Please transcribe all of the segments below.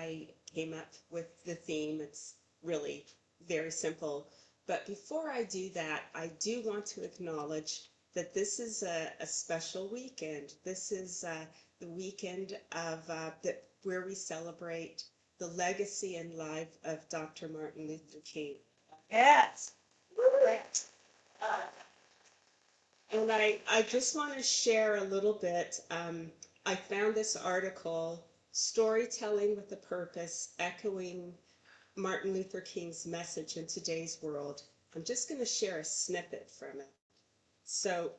I came up with the theme. It's really very simple. But before I do that, I do want to acknowledge that this is a special weekend. This is the weekend of where we celebrate the legacy and life of Dr. Martin Luther King. Yes. And I just want to share a little bit. I found this article, Storytelling with a Purpose, echoing Martin Luther King's message in today's world. I'm just going to share a snippet from it. So,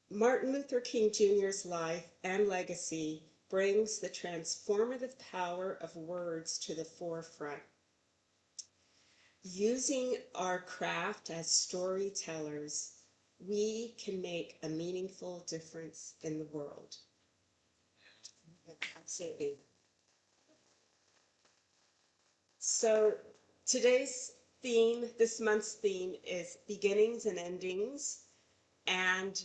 Martin Luther King Jr.'s life and legacy brings the transformative power of words to the forefront. Using our craft as storytellers, we can make a meaningful difference in the world. Absolutely. So today's theme, this month's theme, is beginnings and endings. And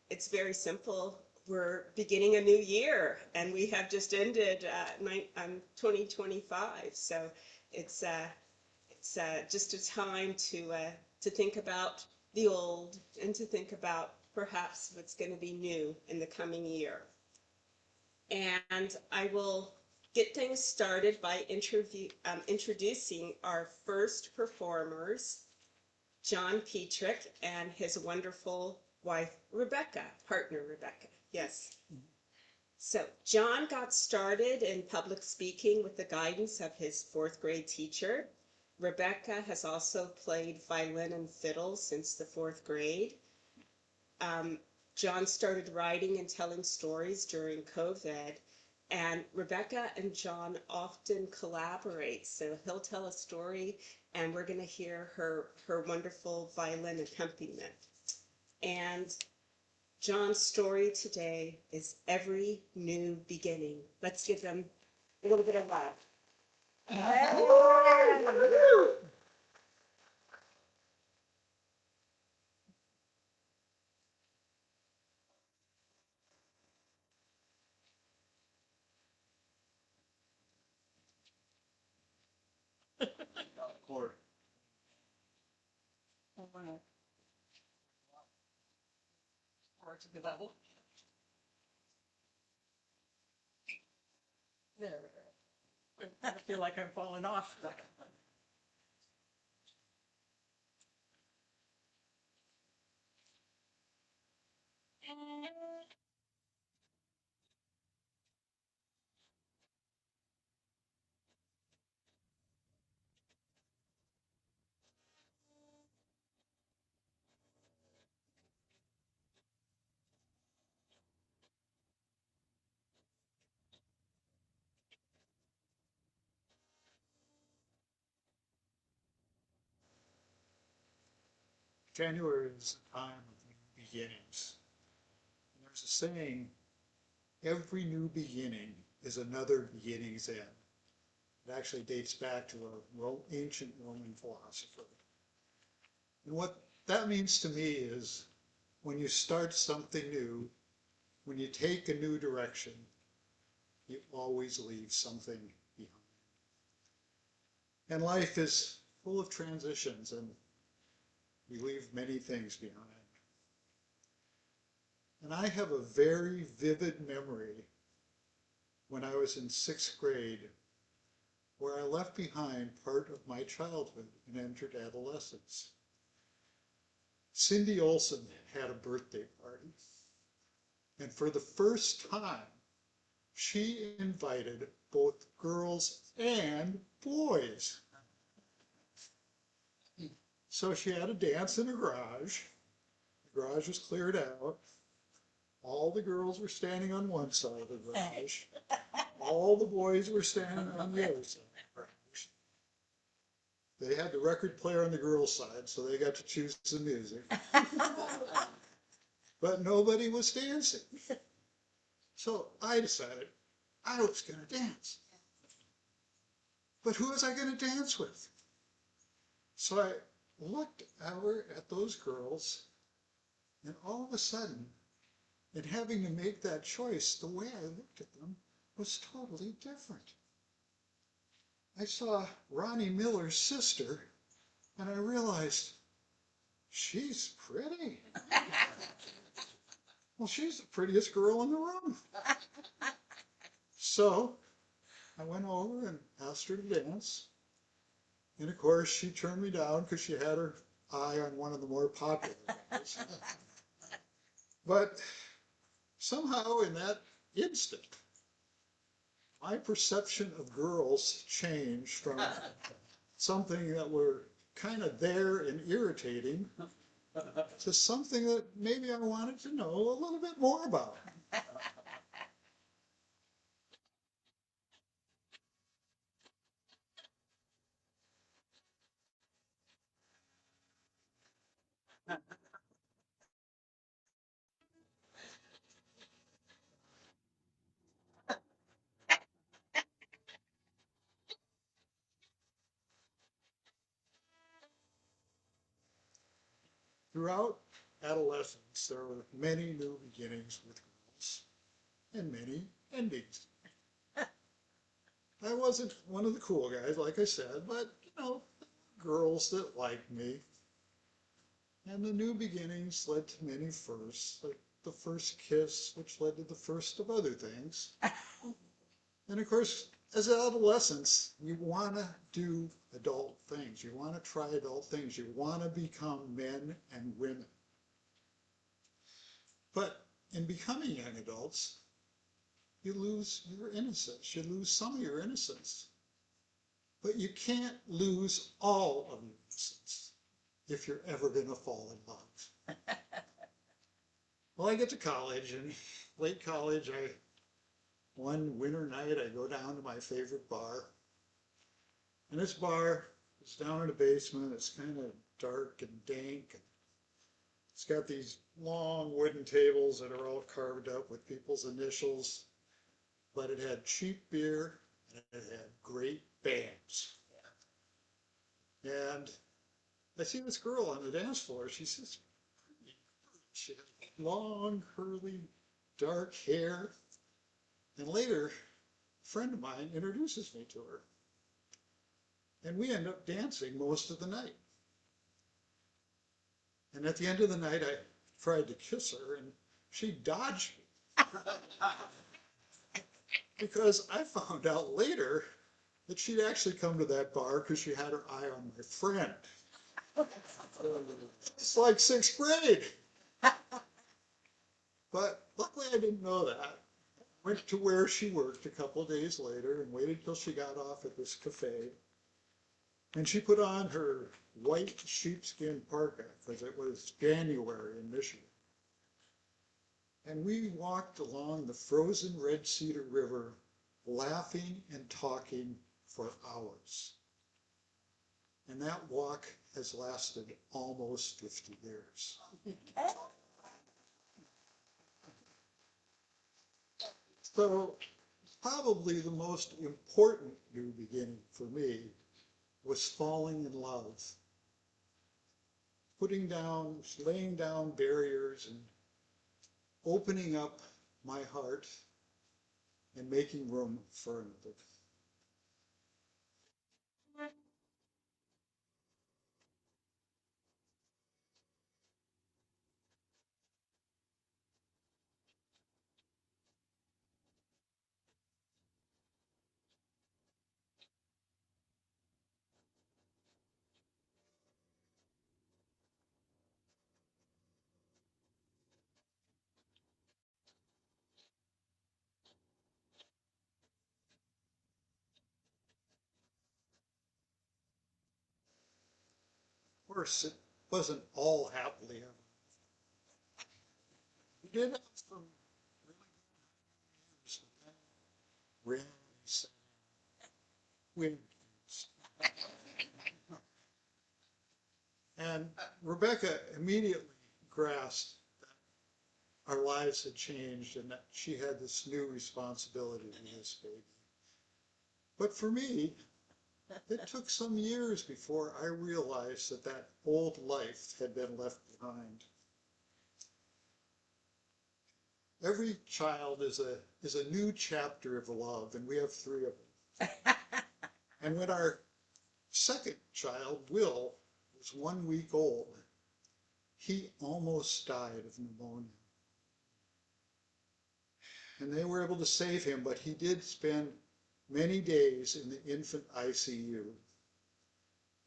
it's very simple. We're beginning a new year, and we have just ended 2025. So it's just a time to think about the old and to think about perhaps what's going to be new in the coming year. And I will get things started by introducing our first performers, John Petrick and his wonderful wife, Rebecca, partner Rebecca. Yes. So John got started in public speaking with the guidance of his fourth grade teacher. Rebecca has also played violin and fiddle since the fourth grade. John started writing and telling stories during COVID, and Rebecca and John often collaborate. So he'll tell a story, and we're going to hear her wonderful violin accompaniment. And John's story today is Every New Beginning. Let's give them a little bit of love. Chord. Or to the level. There. I feel like I'm falling off. January is a time of new beginnings. And there's a saying, every new beginning is another beginning's end. It actually dates back to an ancient Roman philosopher. And what that means to me is when you start something new, when you take a new direction, you always leave something behind. And life is full of transitions, and we leave many things behind. And I have a very vivid memory when I was in 6th grade where I left behind part of my childhood and entered adolescence. Cindy Olsen had a birthday party, and for the first time, she invited both girls and boys. So she had a dance in a garage. The garage was cleared out. All the girls were standing on one side of the garage. All the boys were standing on the other side of the garage. They had the record player on the girls' side, so they got to choose the music. But nobody was dancing. So I decided I was going to dance. But who was I going to dance with? So I looked over at those girls, and all of a sudden, And having to make that choice, the way I looked at them was totally different. I saw Ronnie Miller's sister, and I realized she's pretty. Well, she's the prettiest girl in the room. So I went over and asked her to dance. And of course, she turned me down because she had her eye on one of the more popular ones. But somehow in that instant, my perception of girls changed from something that were kind of there and irritating to something that maybe I wanted to know a little bit more about. Throughout adolescence, there were many new beginnings with girls and many endings. I wasn't one of the cool guys, like I said, but girls that liked me. And the new beginnings led to many firsts, like the first kiss, which led to the first of other things. And of course, as adolescents, you want to do adult things. You want to try adult things. You want to become men and women. But in becoming young adults, you lose your innocence. You lose some of your innocence. But you can't lose all of your innocence if you're ever going to fall in love. Well, I get to college, and late college, one winter night, I go down to my favorite bar. And this bar is down in the basement. It's kind of dark and dank. It's got these long wooden tables that are all carved up with people's initials. But it had cheap beer, and it had great bands. And I see this girl on the dance floor. She's just pretty. She has long, curly, dark hair. And later, a friend of mine introduces me to her. And we end up dancing most of the night. And at the end of the night, I tried to kiss her, and she dodged me. Because I found out later that she'd actually come to that bar because she had her eye on my friend. It's like sixth grade. But luckily I didn't know that. Went to where she worked a couple of days later and waited till she got off at this cafe. And she put on her white sheepskin parka because it was January in Michigan. And we walked along the frozen Red Cedar River laughing and talking for hours. And that walk has lasted almost 50 years. So probably the most important new beginning for me was falling in love. Laying down barriers and opening up my heart and making room for another. Of course, it wasn't all happily ever. We did have some really good years, but then reality set in. And Rebecca immediately grasped that our lives had changed and that she had this new responsibility to this baby. But for me, it took some years before I realized that that old life had been left behind. every child is a new chapter of love, and we have 3 of them. And when our second child, Will, was 1 week old, he almost died of pneumonia. And they were able to save him, but he did spend many days in the infant ICU.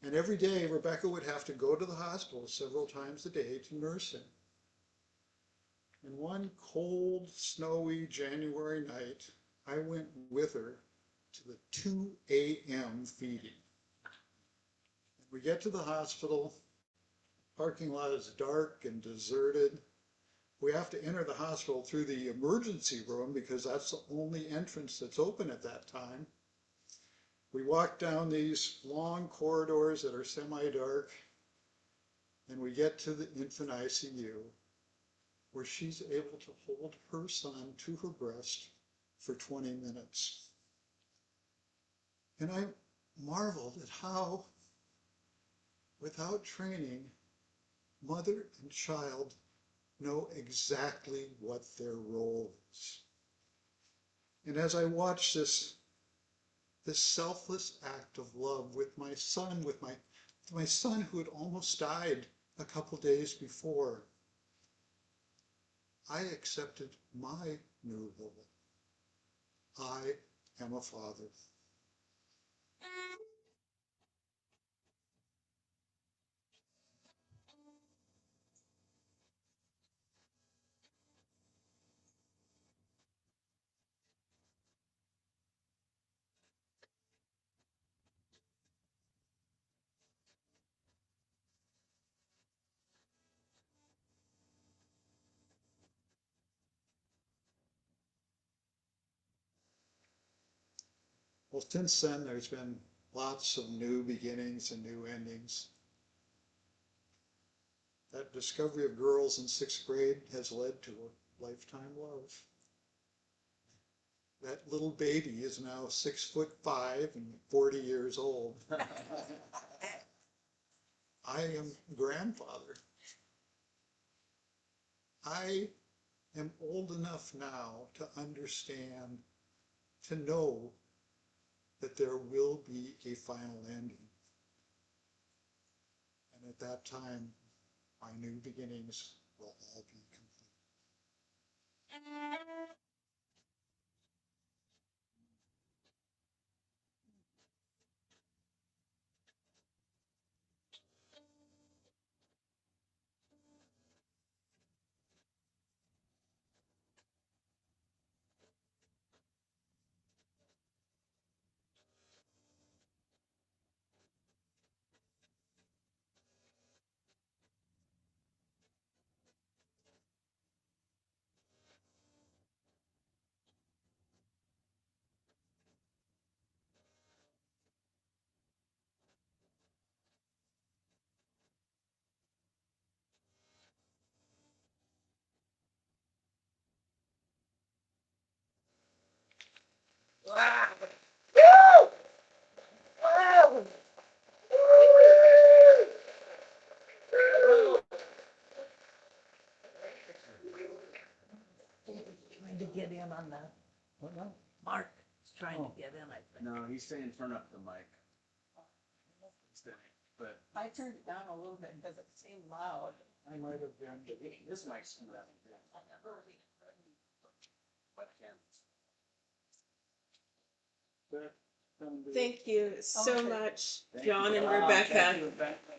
And every day, Rebecca would have to go to the hospital several times a day to nurse him. And one cold, snowy January night, I went with her to the 2 a.m. feeding. And we get to the hospital, parking lot is dark and deserted. We have to enter the hospital through the emergency room because that's the only entrance that's open at that time. We walk down these long corridors that are semi-dark, and we get to the infant ICU, where she's able to hold her son to her breast for 20 minutes. And I marveled at how, without training, mother and child know exactly what their role is. And as I watch this selfless act of love with my son, my son who had almost died a couple days before, I accepted my new role. I am a father. Well, since then, there's been lots of new beginnings and new endings. That discovery of girls in 6th grade has led to a lifetime love. That little baby is now 6'5" and 40 years old. I am a grandfather. I am old enough now to understand, to know that there will be a final ending. And at that time, my new beginnings will all be complete. Trying to get in on that. What now? Mark is trying to get in, I think. No, he's saying turn up the mic. But I turned it down a little bit because it seemed loud. I might have been. this mic's too loud. Thank you so Okay. much, Thank John you. and Thank Rebecca. you, Rebecca.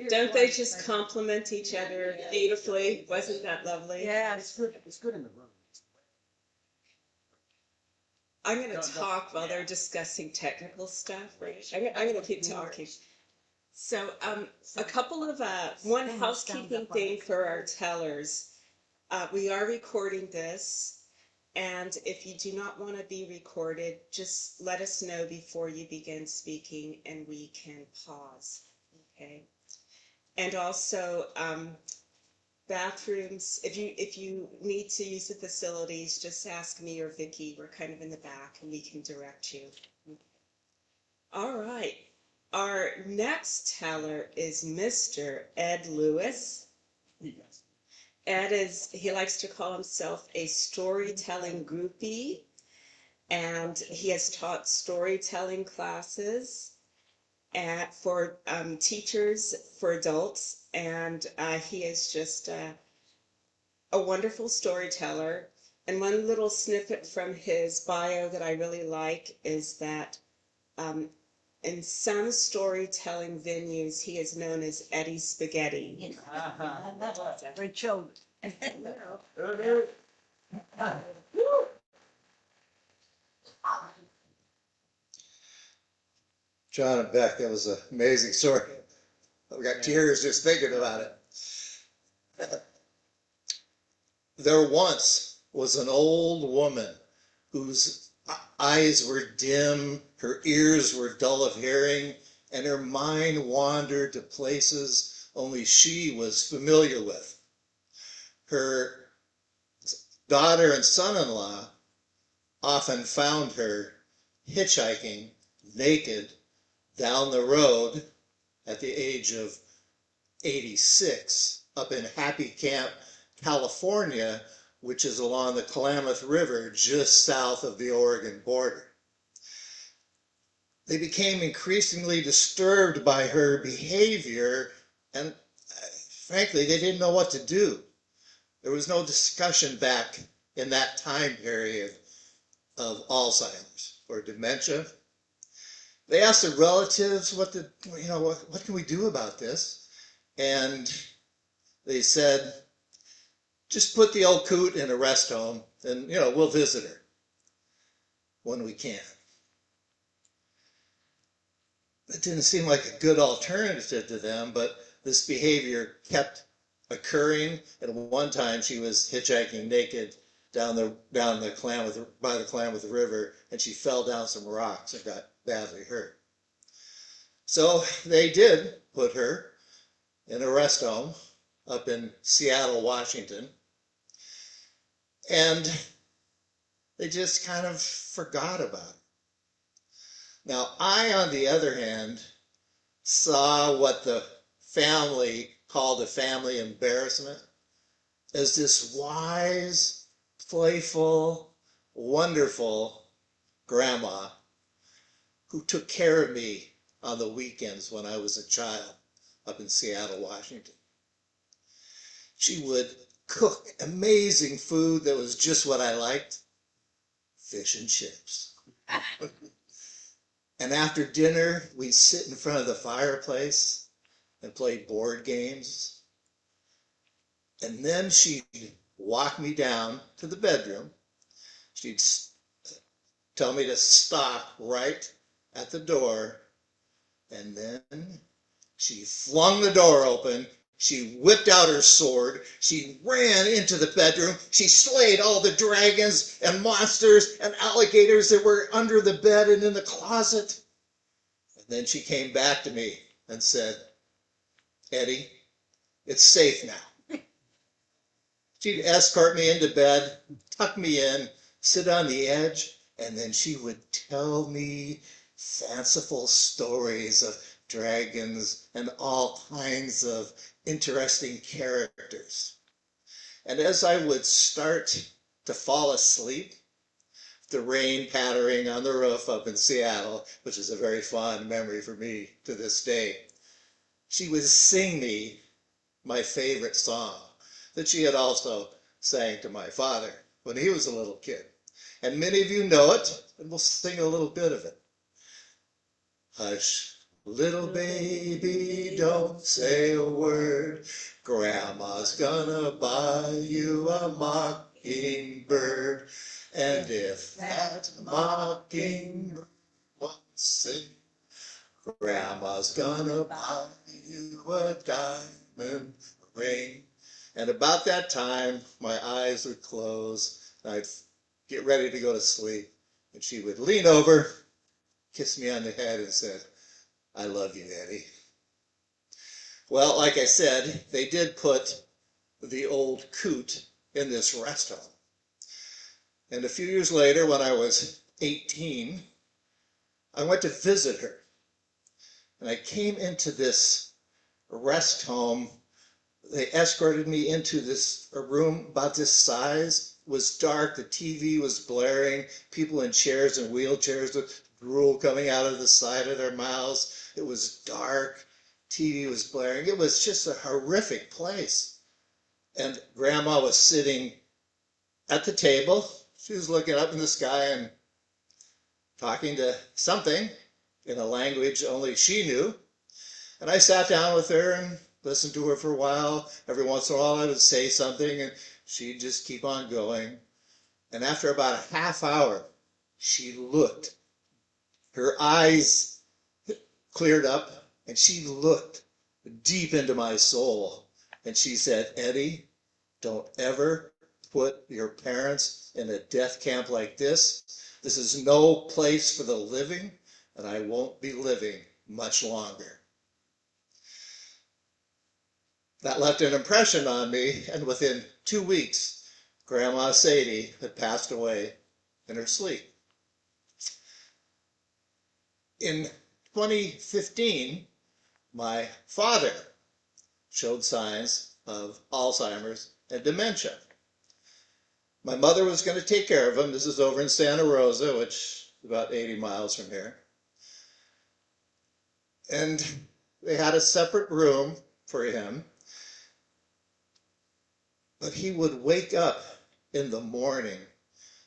Don't they just complement each other beautifully? Wasn't that lovely? Yes. It's good in the room. I'm going No, to no. talk while they're discussing technical stuff. I'm going to keep talking. So, a couple of one housekeeping thing for our tellers. We are recording this, and if you do not want to be recorded, just let us know before you begin speaking, and we can pause. Okay. And also, bathrooms. If you need to use the facilities, just ask me or Vicky. We're kind of in the back, and we can direct you. All right. Our next teller is Mr. Ed Lewis. Ed he likes to call himself a storytelling groupie, and he has taught storytelling classes for teachers, for adults, and he is just a wonderful storyteller. And one little snippet from his bio that I really like is that um, in some storytelling venues, he is known as Eddie Spaghetti. Great children. John and Beck, that was an amazing story. I got tears just thinking about it. There once was an old woman whose eyes were dim, her ears were dull of hearing, and her mind wandered to places only she was familiar with. Her daughter and son-in-law often found her hitchhiking naked down the road at the age of 86 up in Happy Camp, California, which is along the Klamath River just south of the Oregon border. They became increasingly disturbed by her behavior, and frankly, they didn't know what to do. There was no discussion back in that time period of Alzheimer's or dementia. They asked their relatives what can we do about this? And they said, just put the old coot in a rest home and, we'll visit her when we can. It didn't seem like a good alternative to them, but this behavior kept occurring. And one time she was hitchhiking naked down the Klamath River, and she fell down some rocks and got badly hurt. So they did put her in a rest home up in Seattle, Washington, and they just kind of forgot about it. Now, I, on the other hand, saw what the family called a family embarrassment as this wise, playful, wonderful grandma who took care of me on the weekends when I was a child up in Seattle, Washington. She would cook amazing food that was just what I liked, fish and chips. And after dinner, we'd sit in front of the fireplace and play board games. And then she'd walk me down to the bedroom. She'd tell me to stop right at the door. And then she flung the door open. She whipped out her sword. She ran into the bedroom. She slayed all the dragons and monsters and alligators that were under the bed and in the closet. And then she came back to me and said, Eddie, it's safe now. She'd escort me into bed, tuck me in, sit on the edge, and then she would tell me fanciful stories of dragons and all kinds of interesting characters. And as I would start to fall asleep, the rain pattering on the roof up in Seattle, which is a very fond memory for me to this day, she would sing me my favorite song that she had also sang to my father when he was a little kid. And many of you know it, and we'll sing a little bit of it. Hush, little baby, don't say a word. Grandma's gonna buy you a mockingbird. And if that mockingbird won't sing, Grandma's gonna buy you a diamond ring. And about that time, my eyes would close, and I'd get ready to go to sleep. And she would lean over, kiss me on the head, and said, I love you, Eddie. Well, like I said, they did put the old coot in this rest home. And a few years later, when I was 18, I went to visit her. And I came into this rest home they escorted me into a room about this size. It was dark, the TV was blaring, people in chairs and wheelchairs with drool coming out of the side of their mouths. It was dark, TV was blaring. It was just a horrific place. And Grandma was sitting at the table. She was looking up in the sky and talking to something in a language only she knew. And I sat down with her and listened to her for a while. Every once in a while I would say something and she'd just keep on going. And after about a half hour, she looked. Her eyes cleared up and she looked deep into my soul. And she said, "Eddie, don't ever put your parents in a death camp like this. This is no place for the living, and I won't be living much longer." That left an impression on me, and within 2 weeks, Grandma Sadie had passed away in her sleep. In 2015, my father showed signs of Alzheimer's and dementia. My mother was going to take care of him. This is over in Santa Rosa, which is about 80 miles from here. And they had a separate room for him. But he would wake up in the morning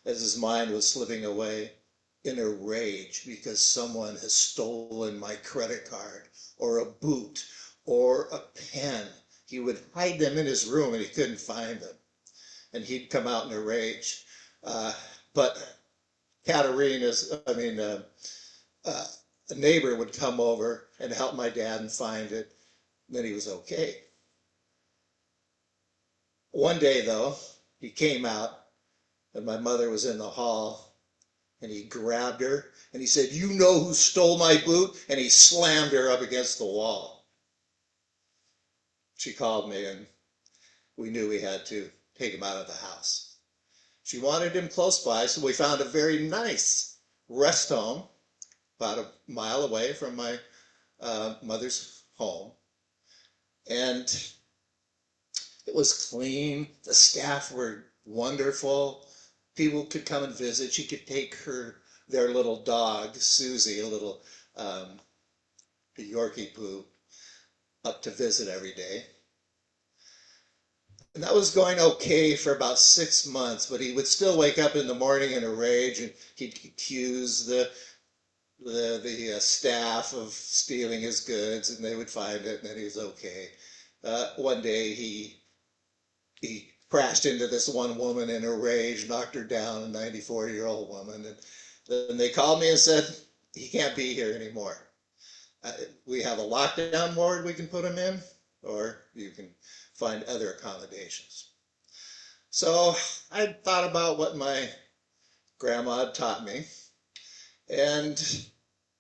as his mind was slipping away in a rage because someone has stolen my credit card or a boot or a pen. He would hide them in his room and he couldn't find them. And he'd come out in a rage. But a neighbor would come over and help my dad and find it. And then he was okay. One day, though, he came out and my mother was in the hall and he grabbed her and he said, "You know who stole my boot?" And he slammed her up against the wall. She called me and we knew we had to take him out of the house. She wanted him close by, so we found a very nice rest home about a mile away from my mother's home. And it was clean. The staff were wonderful. People could come and visit. She could take their little dog, Susie, a little Yorkie poo, up to visit every day. And that was going okay for about 6 months, but he would still wake up in the morning in a rage and he'd accuse the staff of stealing his goods and they would find it and then he was okay. One day he crashed into this one woman in a rage, knocked her down, a 94-year-old woman. And then they called me and said, "He can't be here anymore. We have a lockdown ward we can put him in, or you can find other accommodations." So I thought about what my grandma had taught me, and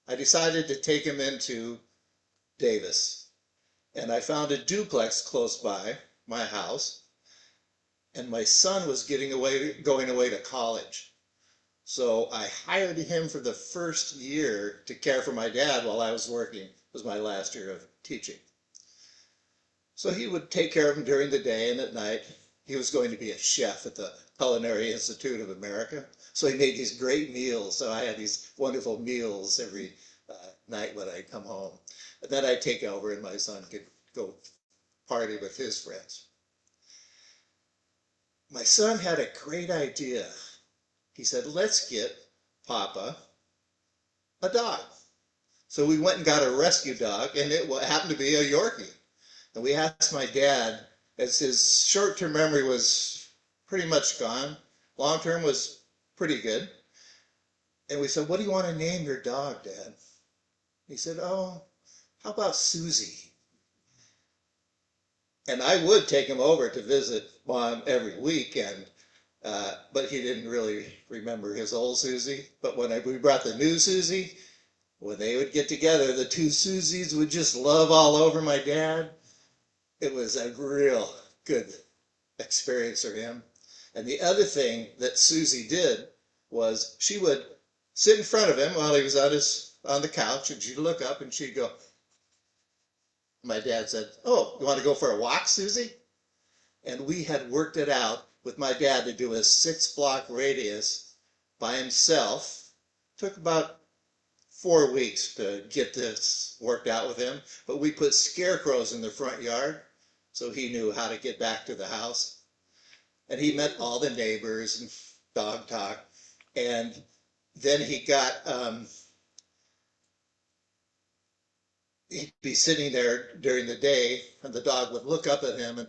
I decided to take him into Davis. And I found a duplex close by my house, and my son was going away to college. So I hired him for the first year to care for my dad while I was working. It was my last year of teaching. So he would take care of him during the day, and at night he was going to be a chef at the Culinary Institute of America. So he made these great meals. So I had these wonderful meals every night when I'd come home. And then I'd take over and my son could go party with his friends. My son had a great idea. He said, "Let's get Papa a dog." So we went and got a rescue dog, and it happened to be a Yorkie. And we asked my dad, as his short-term memory was pretty much gone, long-term was pretty good. And we said, "What do you want to name your dog, Dad?" He said, "Oh, how about Susie?" And I would take him over to visit Mom every weekend, but he didn't really remember his old Susie. But when we brought the new Susie, when they would get together, the two Susies would just love all over my dad. It was a real good experience for him. And the other thing that Susie did was she would sit in front of him while he was on the couch, and she'd look up and she'd go, my dad said, "Oh, you want to go for a walk, Susie?" And we had worked it out with my dad to do a 6-block radius by himself. Took about 4 weeks to get this worked out with him, but we put scarecrows in the front yard so he knew how to get back to the house. And he met all the neighbors and dog talk. And then he'd be sitting there during the day, and the dog would look up at him, and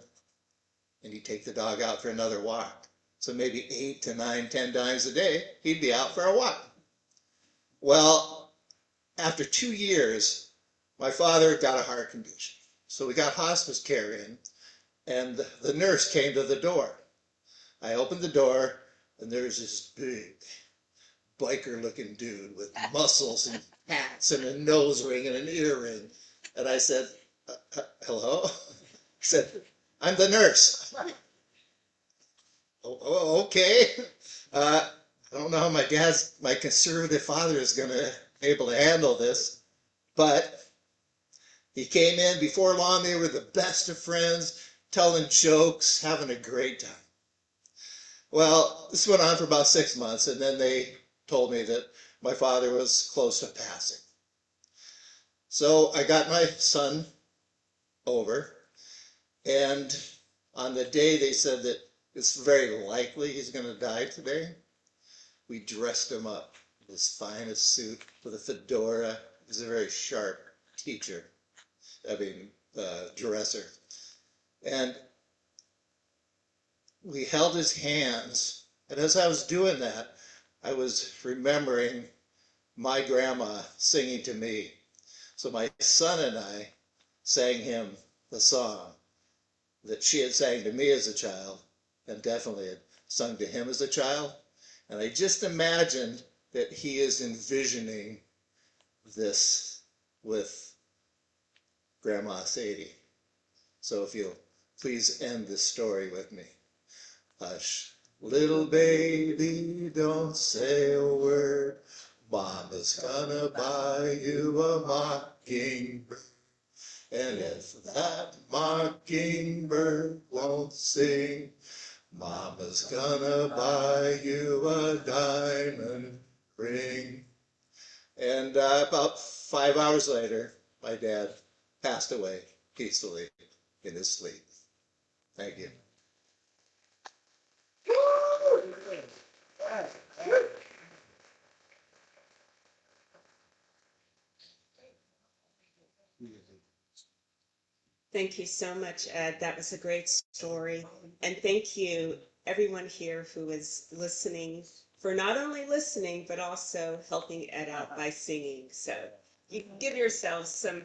he'd take the dog out for another walk. So maybe 8 to 9, 10 times a day, he'd be out for a walk. Well, after 2 years, my father got a heart condition. So we got hospice care in, and the nurse came to the door. I opened the door, and there's this big biker-looking dude with muscles and hats and a nose ring and an earring. And I said, hello? He said, I'm the nurse. Oh, okay. I don't know how my conservative father is going to be able to handle this, but he came in. Before long, they were the best of friends, telling jokes, having a great time. Well, this went on for about 6 months, and then they told me that my father was close to passing. So I got my son over, and on the day they said that it's very likely he's going to die today, we dressed him up in his finest suit with a fedora. He was a very sharp teacher, dresser. And we held his hands, and as I was doing that, I was remembering my grandma singing to me. So my son and I sang him the song that she had sang to me as a child, and definitely had sung to him as a child. And I just imagined that he is envisioning this with Grandma Sadie. So if you'll please end this story with me. Hush, little baby, don't say a word. Mama's gonna buy you a mockingbird. And if that mockingbird won't sing, Mama's gonna buy you a diamond ring. And about 5 hours later, my dad passed away peacefully in his sleep. Thank you. Thank you so much, Ed. That was a great story. And thank you, everyone here who is listening, for not only listening, but also helping Ed out by singing. So you can give yourselves some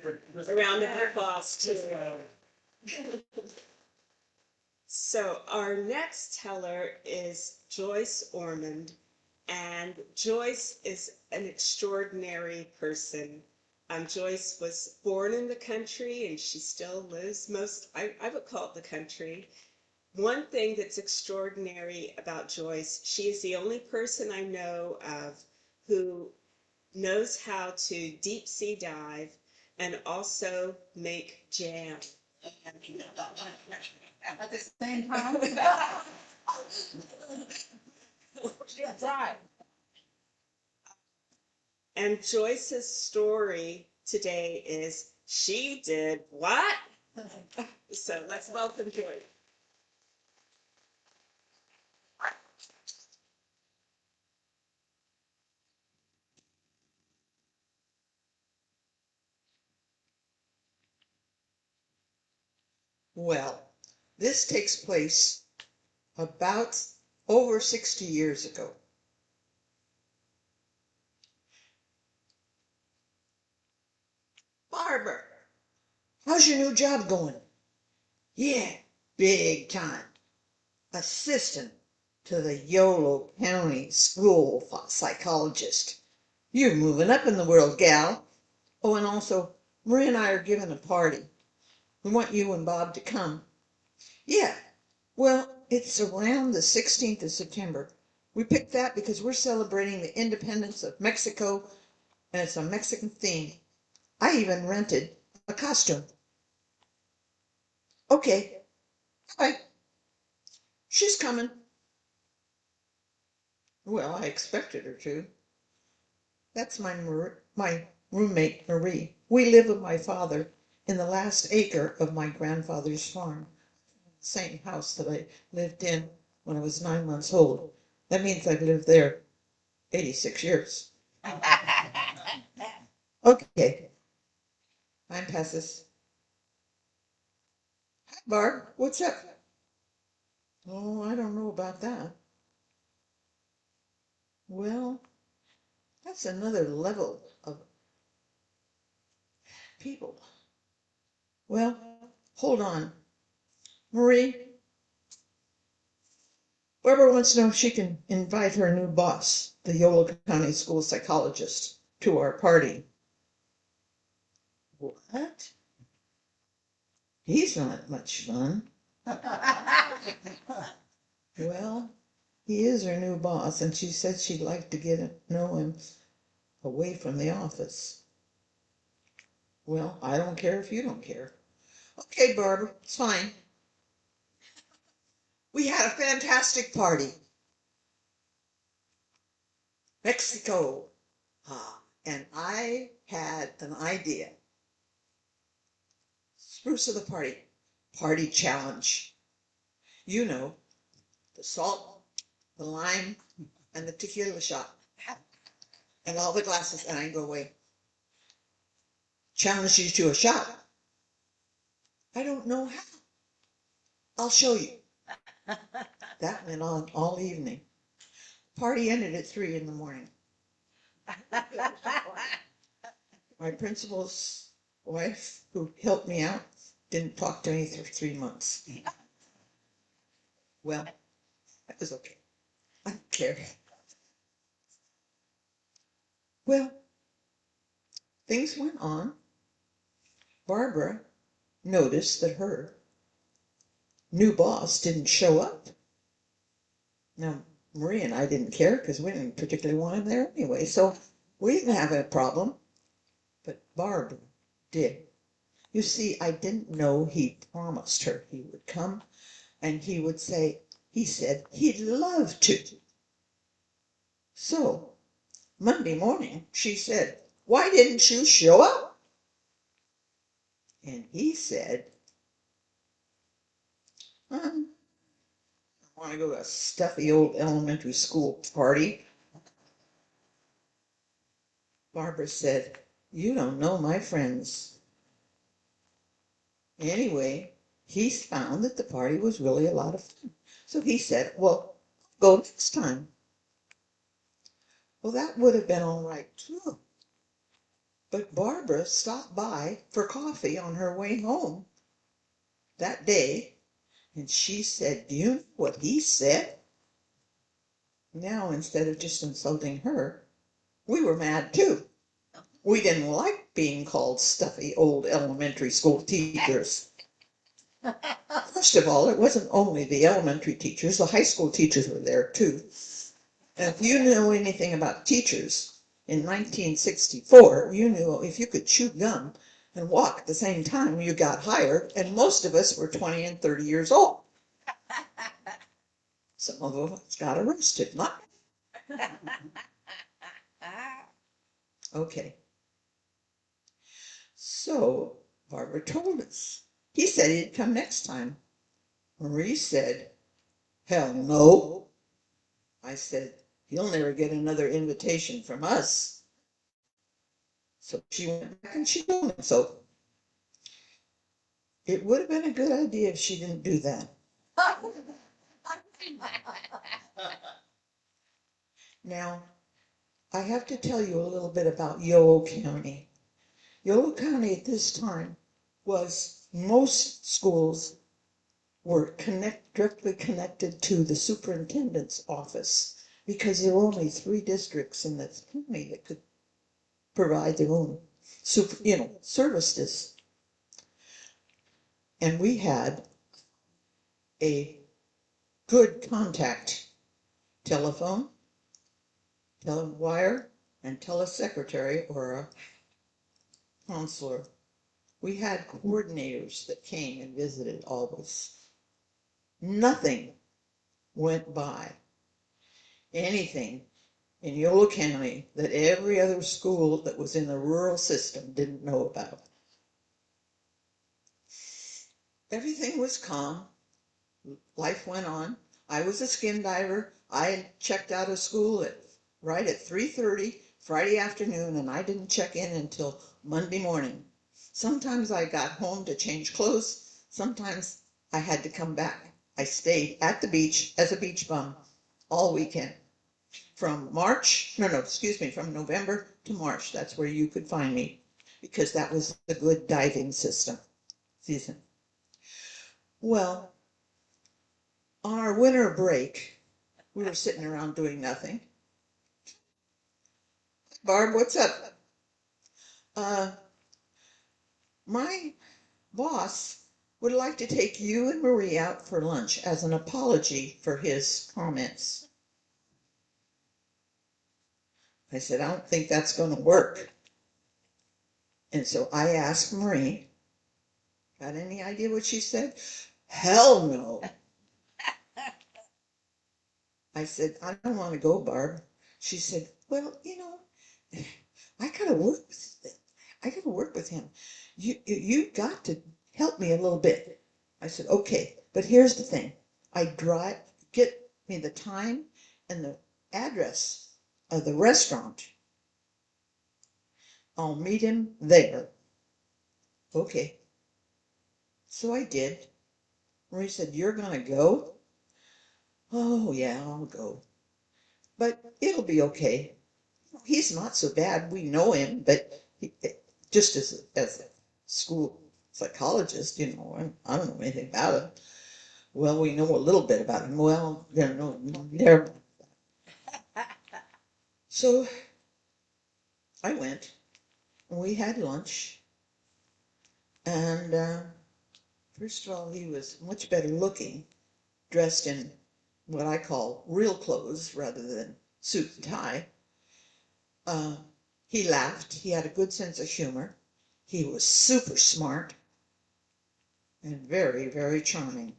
a round of applause too. So our next teller is Joyce Ormond, and Joyce is an extraordinary person. Joyce was born in the country, and she still lives I would call it the country. One thing that's extraordinary about Joyce, she is the only person I know of who knows how to deep sea dive and also make jam. At the same time? She's right. And Joyce's story today is she did what? So let's welcome Joyce. Well, this takes place about over 60 years ago. Barbara, how's your new job going? Yeah, big time. Assistant to the Yolo County School psychologist. You're moving up in the world, gal. Oh, and also, Marie and I are giving a party. We want you and Bob to come. Yeah, well, it's around the 16th of September. We picked that because we're celebrating the independence of Mexico, and it's a Mexican theme. I even rented a costume. Okay, bye. She's coming. Well, I expected her to. That's my roommate, Marie. We live with my father in the last acre of my grandfather's farm. Same house that I lived in when I was 9 months old. That means I've lived there 86 years. Okay, I'm past this. Hi, Barb. What's up? Oh, I don't know about that. Well, that's another level of people. Well, hold on. Marie, Barbara wants to know if she can invite her new boss, the Yolo County school psychologist, to our party. What? He's not much fun. Well, he is her new boss, and she said she'd like to get to know him away from the office. Well, I don't care if you don't care. Okay, Barbara, it's fine. We had a fantastic party. Mexico. And I had an idea. Spruce of the party challenge. You know, the salt, the lime, and the tequila shot. And all the glasses, and I go away. Challenge you to a shot. I don't know how. I'll show you. That went on all evening. Party ended at 3 in the morning. My principal's wife, who helped me out, didn't talk to me for 3 months. Well, that was okay. I don't care. Well, things went on. Barbara noticed that her new boss didn't show up. Now, Marie and I didn't care because we didn't particularly want him there anyway, so we didn't have a problem. But Barbara did. You see, I didn't know he promised her he would come, and he said he'd love to. So, Monday morning, she said, "Why didn't you show up?" And he said, I want to go to a stuffy old elementary school party. Barbara said, "You don't know my friends." Anyway, he found that the party was really a lot of fun. So he said, "Well, go next time." Well, that would have been all right too. But Barbara stopped by for coffee on her way home that day, and she said, "Do you know what he said?" Now, instead of just insulting her, we were mad too. We didn't like being called stuffy old elementary school teachers. First of all, it wasn't only the elementary teachers, the high school teachers were there too. And if you knew anything about teachers, in 1964, you knew if you could chew gum and walk at the same time, you got hired, and most of us were 20 and 30 years old. Some of us got arrested, not. Okay. So Barbara told us. He said he'd come next time. Marie said, "Hell no." I said, "You'll never get another invitation from us." So she went back and she told him so. It would have been a good idea if she didn't do that. Now, I have to tell you a little bit about Yolo County. Yolo County at this time was, most schools were directly connected to the superintendent's office because there were only 3 districts in the county that could provide their own services. And we had a good contact telephone, telewire, and telesecretary or a counselor. We had coordinators that came and visited always. Nothing went by, anything in Yolo County that every other school that was in the rural system didn't know about. Everything was calm. Life went on. I was a skin diver. I had checked out of school right at 3:30 Friday afternoon, and I didn't check in until Monday morning. Sometimes I got home to change clothes. Sometimes I had to come back. I stayed at the beach as a beach bum all weekend. From November to March. That's where you could find me, because that was a good diving season. Well, on our winter break, we were sitting around doing nothing. Barb, what's up? My boss would like to take you and Marie out for lunch as an apology for his comments. I said, I don't think that's going to work. And so I asked Marie, got any idea what she said? Hell no. I said, I don't want to go, Barb. She said, well, I gotta work with him. I gotta work with him. You got to help me a little bit. I said, okay, but here's the thing. Get me the time and the address of the restaurant. I'll meet him there. Okay. So I did. Marie said, you're gonna go? Oh yeah, I'll go. But it'll be okay. He's not so bad. We know him, but just as a school psychologist, I don't know anything about him. Well, we know a little bit about him. Well, never. So I went, and we had lunch, and first of all, he was much better looking, dressed in what I call real clothes rather than suit and tie. He laughed. He had a good sense of humor. He was super smart and very, very charming.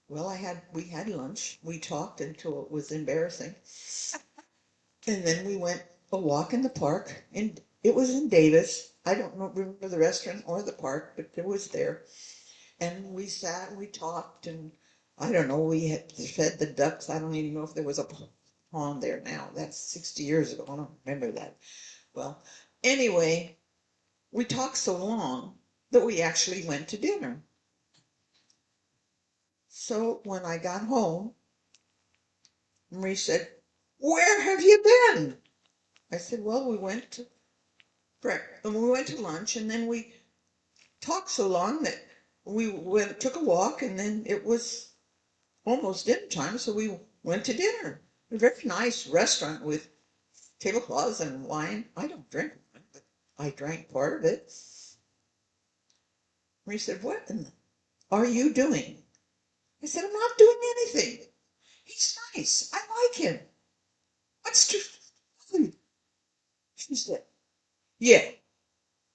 Well, we had lunch. We talked until it was embarrassing. And then we went a walk in the park, and it was in Davis. I don't remember the restaurant or the park, but it was there. And we sat and we talked, and I don't know, we had fed the ducks. I don't even know if there was a pond there now. That's 60 years ago. I don't remember that. Well, anyway, we talked so long that we actually went to dinner. So when I got home, Marie said, where have you been? I said, well, we went to lunch, and then we talked so long that took a walk, and then it was almost dinner time, so we went to dinner. A very nice restaurant with tablecloths and wine. I don't drink wine, but I drank part of it. Marie said, what are you doing? I said, I'm not doing anything. He's nice. I like him. What's too? She said, yeah,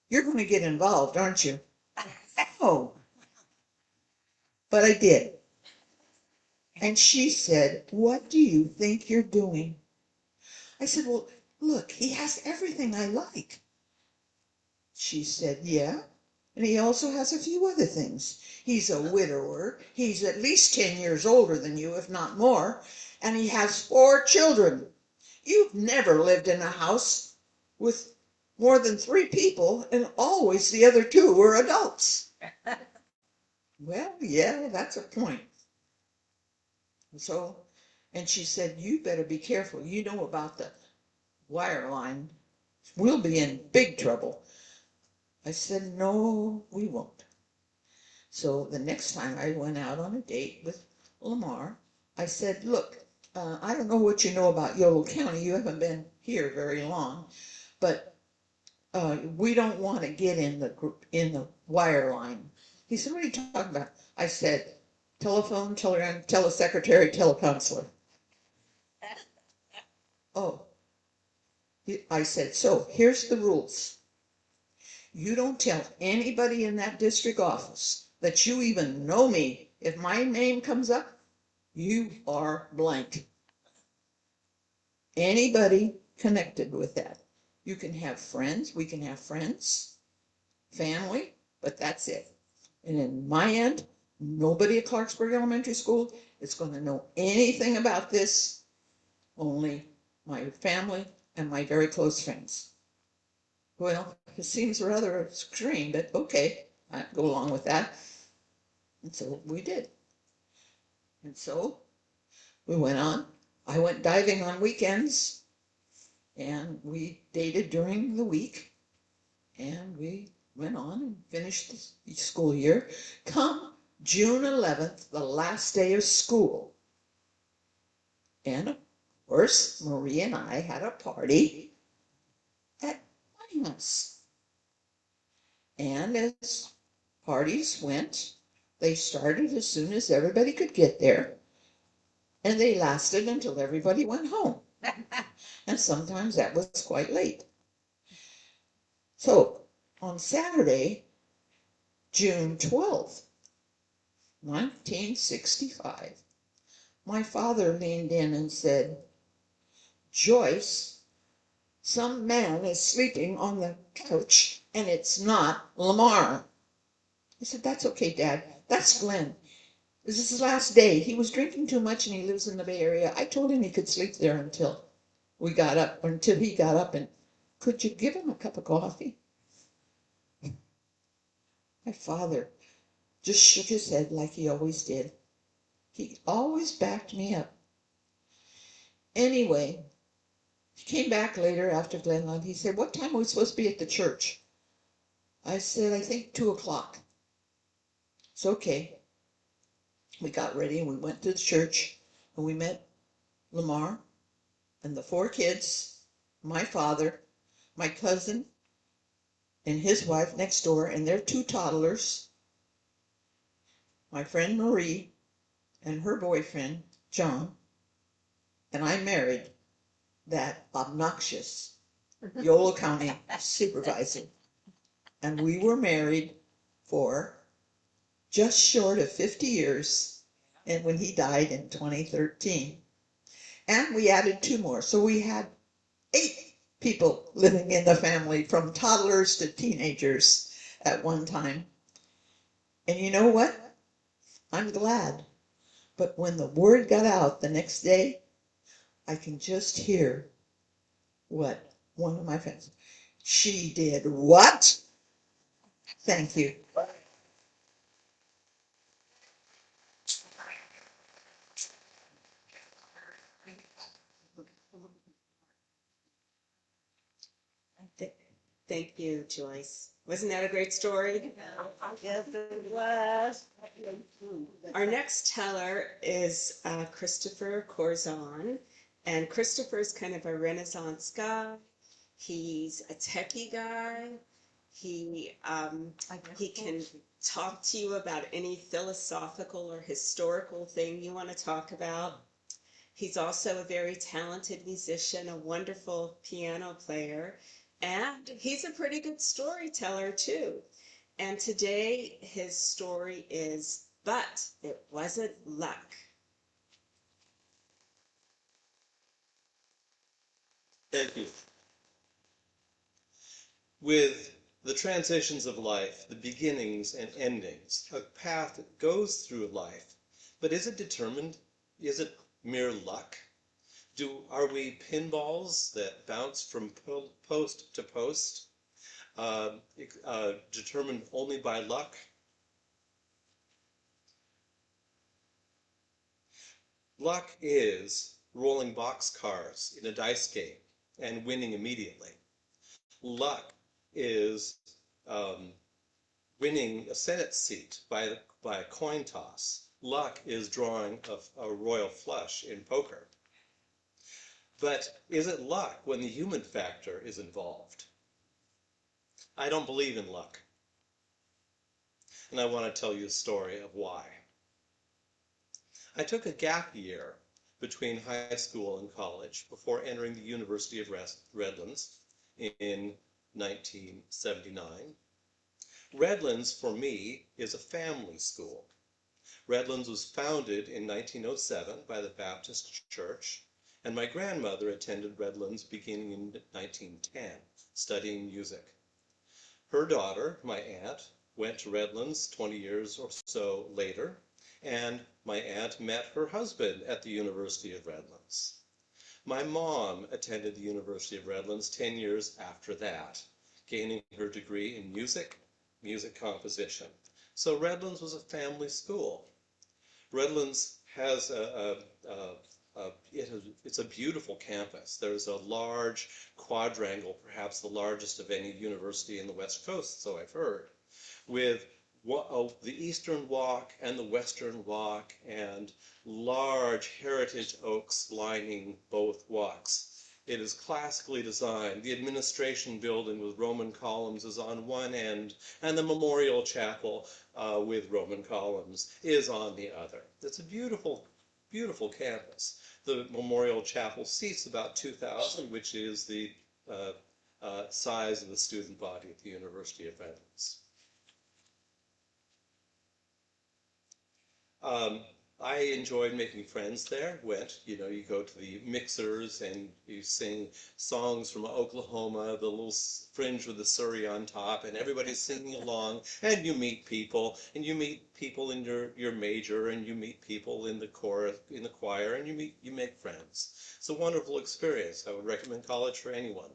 you're going to get involved, aren't you? Oh, but I did. And she said, what do you think you're doing? I said, well, look, he has everything I like. She said, yeah, and he also has a few other things. He's a widower. He's at least 10 years older than you, if not more, and he has 4 children. You've never lived in a house with more than 3 people, and always the other 2 were adults. Well, yeah, that's a point. So, and she said, you better be careful. You know about the wire line. We'll be in big trouble. I said, no, we won't. So the next time I went out on a date with Lamar, I said, look, I don't know what you know about Yolo County. You haven't been here very long, but we don't want to get in the wire line. He said, what are you talking about? I said, telephone, telesecretary, telecounselor. Oh, I said, so here's the rules. You don't tell anybody in that district office that you even know me. If my name comes up, you are blank. Anybody connected with that. You can have friends, we can have friends, family, but that's it. And in my end, nobody at Clarksburg Elementary School is going to know anything about this, only my family and my very close friends. Well, it seems rather extreme, but okay, I go along with that. And so we did. And so we went on. I went diving on weekends, and we dated during the week, and we went on and finished the school year. Come June 11th, the last day of school. And of course, Marie and I had a party at my house. And as parties went, they started as soon as everybody could get there, and they lasted until everybody went home. And sometimes that was quite late. So on Saturday, June 12th, 1965, my father leaned in and said, "Joyce, some man is sleeping on the couch, and it's not Lamar." I said, "That's okay, Dad. That's Glenn. This is his last day. He was drinking too much and he lives in the Bay Area. I told him he could sleep there until we got up, or until he got up, and could you give him a cup of coffee?" My father just shook his head like he always did. He always backed me up. Anyway, he came back later after Glenn left. He said, "What time are we supposed to be at the church?" I said, "I think 2 o'clock." It's okay. We got ready and we went to the church, and we met Lamar and the 4 kids, my father, my cousin, and his wife next door, and their 2 toddlers, my friend Marie and her boyfriend, John, and I married that obnoxious Yolo County supervisor. And we were married for just short of 50 years, and when he died in 2013. And we added 2 more, so we had 8 people living in the family, from toddlers to teenagers at one time. And you know what? I'm glad. But when the word got out the next day, I can just hear what one of my friends, "She did what?" Thank you. Thank you, Joyce. Wasn't that a great story? Yes, it was. Our next teller is Christopher Corzon, and Christopher's kind of a Renaissance guy. He's a techie guy. He can talk to you about any philosophical or historical thing you want to talk about. He's also a very talented musician, a wonderful piano player, and he's a pretty good storyteller too. And today his story is But It Wasn't Luck. Thank you. With the transitions of life, the beginnings and endings, a path goes through life. But is it determined? Is it mere luck? Are we pinballs that bounce from post to post, determined only by luck? Luck is rolling boxcars in a dice game and winning immediately. Luck is winning a Senate seat by a coin toss. Luck is drawing a royal flush in poker. But is it luck when the human factor is involved? I don't believe in luck. And I want to tell you a story of why. I took a gap year between high school and college before entering the University of Redlands in 1979. Redlands, for me, is a family school. Redlands was founded in 1907 by the Baptist Church, and my grandmother attended Redlands beginning in 1910, studying music. Her daughter, my aunt, went to Redlands 20 years or so later, and my aunt met her husband at the University of Redlands. My mom attended the University of Redlands 10 years after that, gaining her degree in music composition. So Redlands was a family school. Redlands has it's a beautiful campus. There's a large quadrangle, perhaps the largest of any university in the West Coast, so I've heard, with the Eastern Walk and the Western Walk and large heritage oaks lining both walks. It is classically designed. The administration building with Roman columns is on one end, and the memorial chapel with Roman columns is on the other. It's a beautiful, beautiful campus. The memorial chapel seats about 2,000, which is the size of the student body at the University of Redlands. I enjoyed making friends there. You go to the mixers and you sing songs from Oklahoma, the little fringe with the Surrey on top, and everybody's singing along, and you meet people in your major, and you meet people in the chorus, in the choir, and you make friends. It's a wonderful experience. I would recommend college for anyone,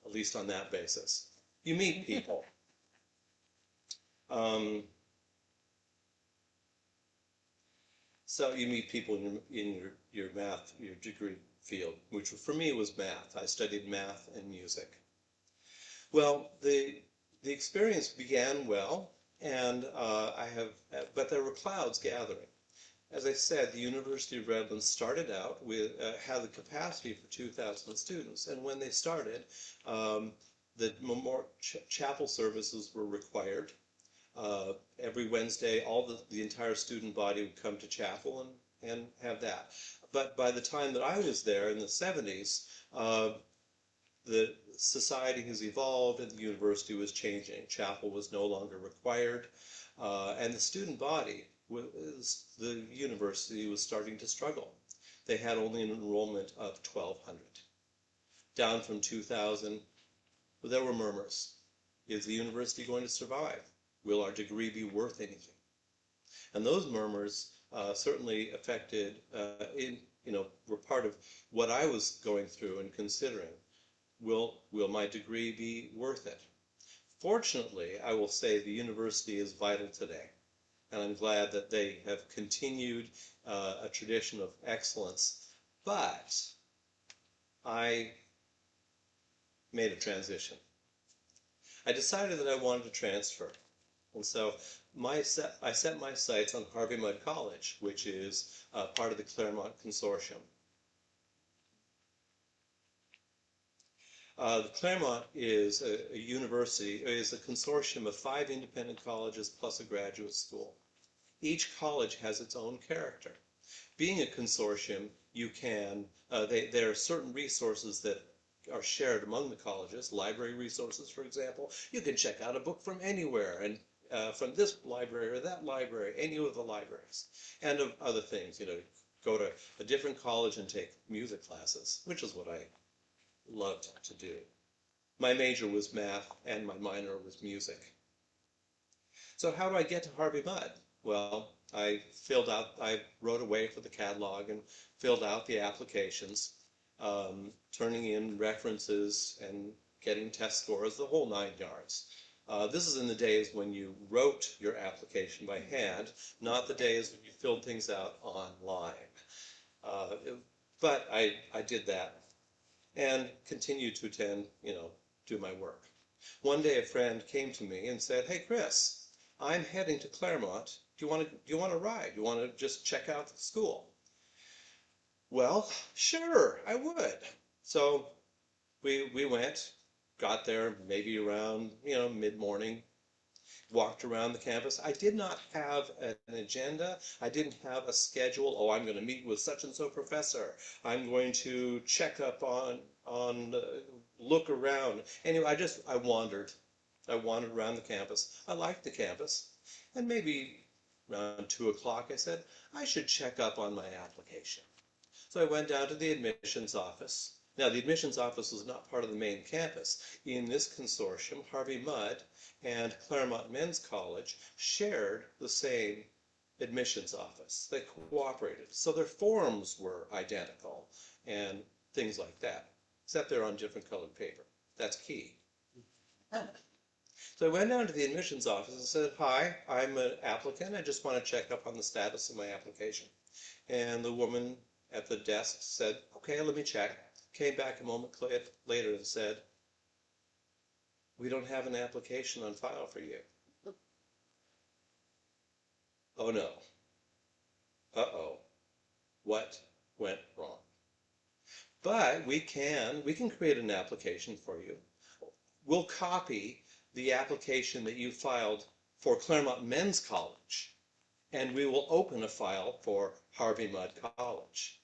at least on that basis. You meet people. So you meet people in your math, your degree field, which for me was math. I studied math and music. Well, the experience began well, and but there were clouds gathering. As I said, the University of Redlands started out with had the capacity for 2,000 students, and when they started, the chapel services were required. Every Wednesday, the entire student body would come to chapel and have that. But by the time that I was there in the 70s, the society has evolved and the university was changing. Chapel was no longer required, and the student body, the university was starting to struggle. They had only an enrollment of 1,200, down from 2,000. There were murmurs. Is the university going to survive? Will our degree be worth anything? And those murmurs certainly affected, were part of what I was going through and considering. Will my degree be worth it? Fortunately, I will say the university is vital today. And I'm glad that they have continued a tradition of excellence. But I made a transition. I decided that I wanted to transfer. And so I set my sights on Harvey Mudd College, which is part of the Claremont Consortium. The Claremont is a university, is a consortium of 5 independent colleges plus a graduate school. Each college has its own character. Being a consortium, there are certain resources that are shared among the colleges, library resources, for example. You can check out a book from anywhere, and from this library or that library, any of the libraries, and of other things. Go to a different college and take music classes, which is what I loved to do. My major was math and my minor was music. So how do I get to Harvey Mudd? Well, I wrote away for the catalog and filled out the applications, turning in references and getting test scores, the whole 9 yards. This is in the days when you wrote your application by hand, not the days when you filled things out online. But I did that and continued to attend, do my work. One day a friend came to me and said, "Hey, Chris, I'm heading to Claremont. Do you want to ride? Do you want to just check out the school?" Well, sure, I would. So we went, got there maybe around, mid-morning, walked around the campus. I did not have an agenda. I didn't have a schedule. Oh, I'm going to meet with such and so professor. I'm going to check up on look around. Anyway, I wandered. I wandered around the campus. I liked the campus. And maybe around 2 o'clock, I said, I should check up on my application. So I went down to the admissions office. Now, the admissions office was not part of the main campus. In this consortium, Harvey Mudd and Claremont Men's College shared the same admissions office. They cooperated. So their forms were identical and things like that, except they're on different colored paper. That's key. So I went down to the admissions office and said, hi, I'm an applicant. I just want to check up on the status of my application. And the woman at the desk said, okay, let me check. Came back a moment later and said, we don't have an application on file for you. Oh no. Uh-oh. What went wrong? But we can create an application for you. We'll copy the application that you filed for Claremont Men's College, and we will open a file for Harvey Mudd College.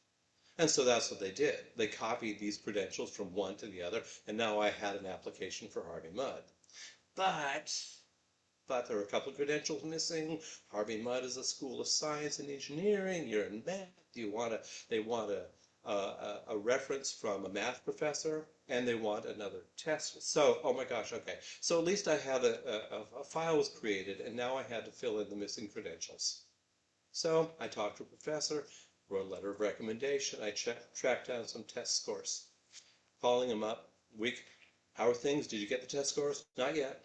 And so that's what they did. They copied these credentials from one to the other, and now I had an application for Harvey Mudd. But there are a couple of credentials missing. Harvey Mudd is a school of science and engineering. You're in math. They want a reference from a math professor, and they want another test. So, oh my gosh, okay. So at least I had a file was created, and now I had to fill in the missing credentials. So I talked to a professor, wrote a letter of recommendation. I tracked down some test scores. Calling him up, week, how are things? Did you get the test scores? Not yet.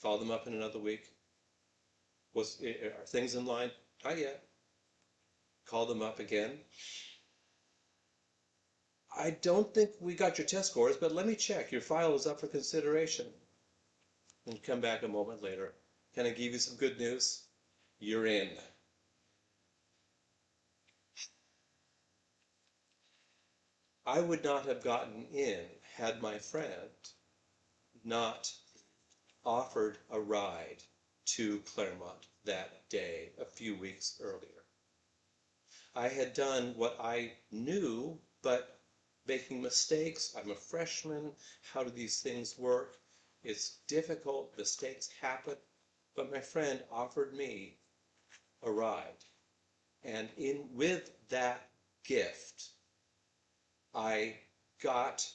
Call them up in another week. Are things in line? Not yet. Call them up again. I don't think we got your test scores, but let me check. Your file is up for consideration. And come back a moment later. Can I give you some good news? You're in. I would not have gotten in had my friend not offered a ride to Claremont that day a few weeks earlier. I had done what I knew, but making mistakes. I'm a freshman. How do these things work? It's difficult. Mistakes happen. But my friend offered me a ride. And with that gift, I got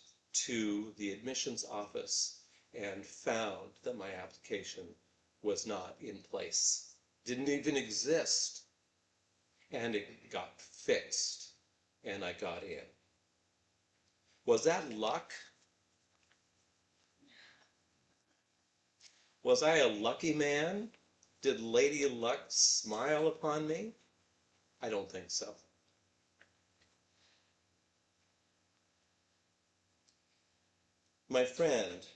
to the admissions office and found that my application was not in place. Didn't even exist. And it got fixed, and I got in. Was that luck? Was I a lucky man? Did Lady Luck smile upon me? I don't think so. My friend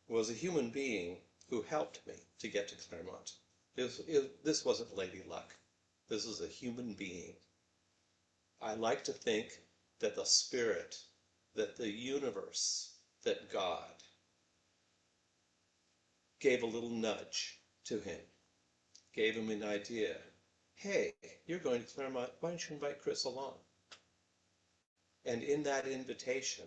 was a human being who helped me to get to Claremont. This wasn't Lady Luck. This was a human being. I like to think that the Spirit, that the universe, that God gave a little nudge to him, gave him an idea. Hey, you're going to Claremont, why don't you invite Chris along? And in that invitation,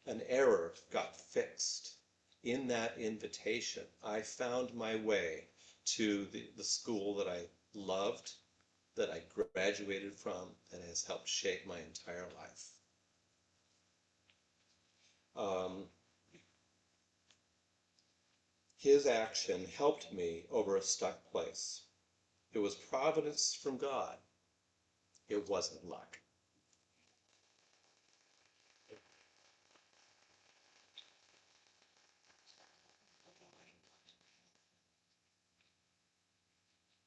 an error got fixed. In that invitation, I found my way to the school that I loved, that I graduated from, that has helped shape my entire life. His action helped me over a stuck place. It was providence from God. It wasn't luck.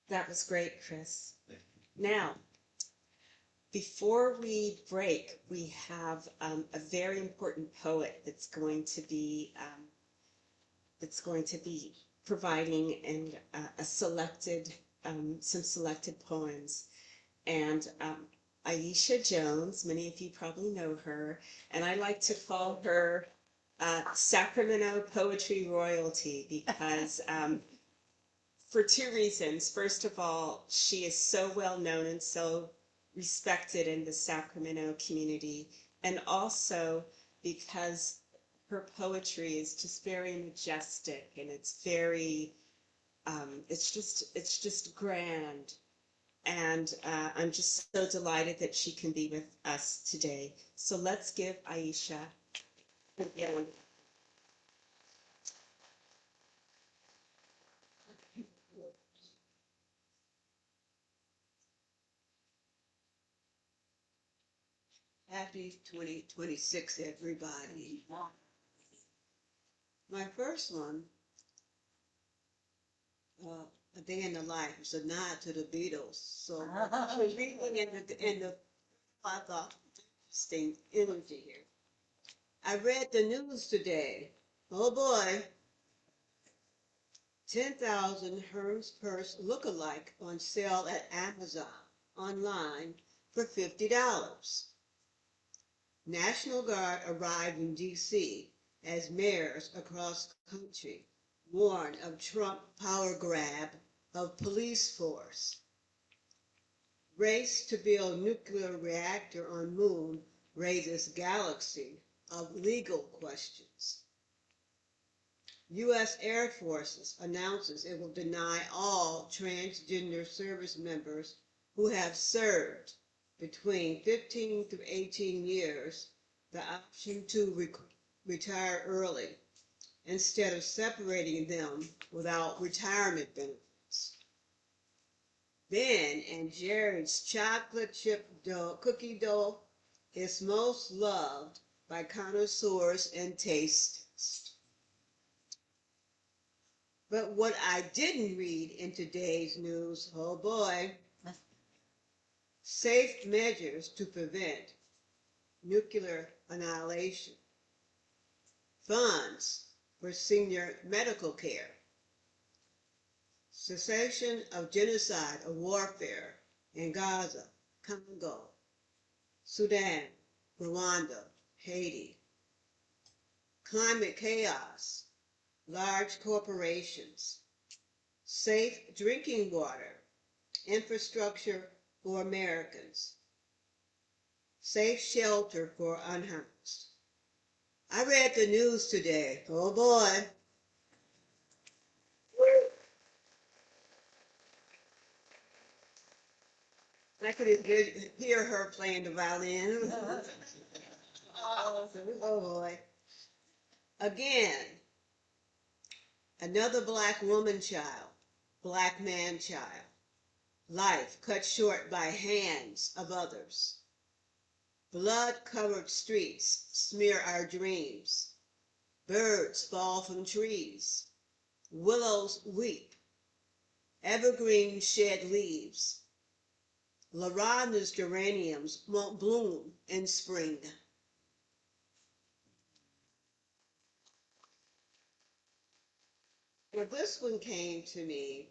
That was great, Chris. Now, before we break, we have a very important poet that's going to be providing some selected poems. And Aisha Jones, many of you probably know her, and I like to call her Sacramento Poetry Royalty because for two reasons. First of all, she is so well known and so respected in the Sacramento community, and also because her poetry is just very majestic, and it's very, it's just grand. And I'm just so delighted that she can be with us today. So let's give Aisha a hand. Happy 2026, everybody. My first one, A Day in the Life, is a nod to the Beatles. So I was reading I thought, interesting energy here. I read the news today. Oh boy, 10,000 Hermes purse look-alike on sale at Amazon online for $50. National Guard arrived in D.C. as mayors across the country warn of Trump power grab of police force. Race to build nuclear reactor on moon raises galaxy of legal questions. U.S. Air Forces announces it will deny all transgender service members who have served between 15 to 18 years the option to retire early instead of separating them without retirement benefits. Ben and Jerry's chocolate chip cookie dough is most loved by connoisseurs and tasters. But what I didn't read in today's news, oh boy, safe measures to prevent nuclear annihilation, funds for senior medical care, cessation of genocide or warfare in Gaza, Congo, Sudan, Rwanda, Haiti, climate chaos, large corporations, safe drinking water, infrastructure for Americans, safe shelter for unhoused. I read the news today. Oh boy. I could hear her playing the violin. Oh boy. Again, another black woman child, black man child, life cut short by hands of others. Blood-covered streets smear our dreams. Birds fall from trees. Willows weep. Evergreens shed leaves. Lavanda's geraniums won't bloom in spring. Well, this one came to me,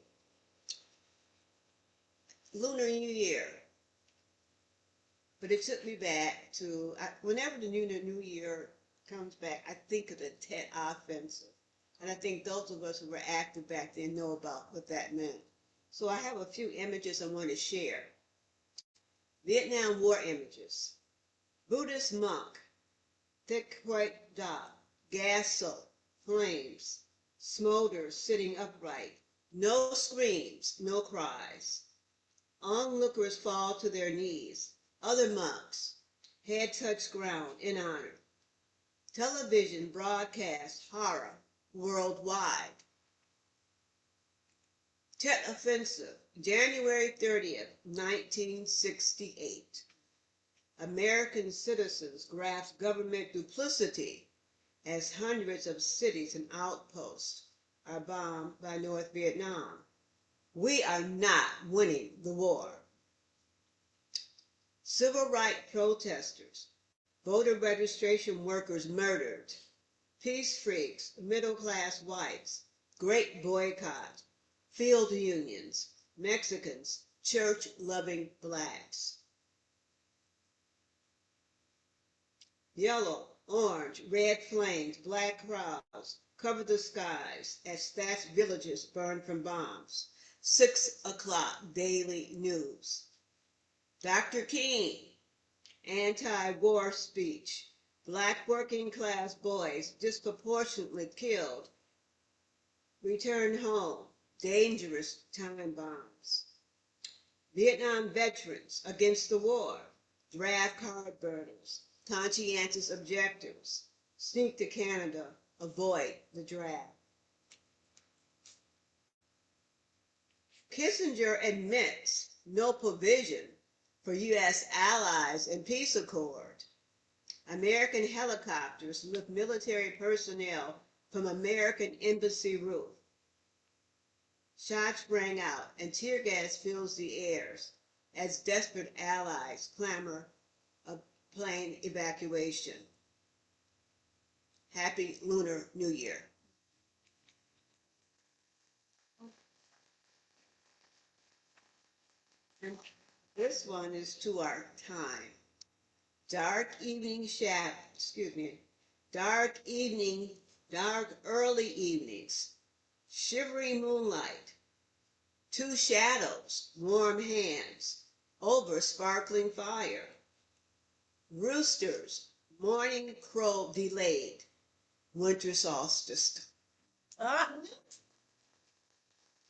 Lunar New Year. But it took me back to, whenever the New Year comes back, I think of the Tet Offensive. And I think those of us who were active back then know about what that meant. So I have a few images I want to share. Vietnam War images. Buddhist monk, thick white dot, gas soap, flames, smolder sitting upright. No screams, no cries. Onlookers fall to their knees. Other monks, head touch ground in honor. Television broadcasts horror worldwide. Tet Offensive, January 30th, 1968. American citizens grasp government duplicity as hundreds of cities and outposts are bombed by North Vietnam. We are not winning the war. Civil rights protesters, voter registration workers murdered, peace freaks, middle-class whites, great boycott, field unions, Mexicans, church-loving blacks. Yellow, orange, red flames, black crowds cover the skies as thatched villages burn from bombs. 6 o'clock daily news. Dr. King, anti-war speech. Black working class boys disproportionately killed return home, dangerous time bombs. Vietnam veterans against the war, draft card burners, conscientious objectors, sneak to Canada, avoid the draft. Kissinger admits no provision for U.S. allies in peace accord. American helicopters lift military personnel from American embassy roof. Shots rang out and tear gas fills the airs as desperate allies clamor a plane evacuation. Happy Lunar New Year. And this one is to our time. Dark early evenings, shivery moonlight, two shadows, warm hands, over sparkling fire. Roosters, morning crow delayed, winter solstice. Ah,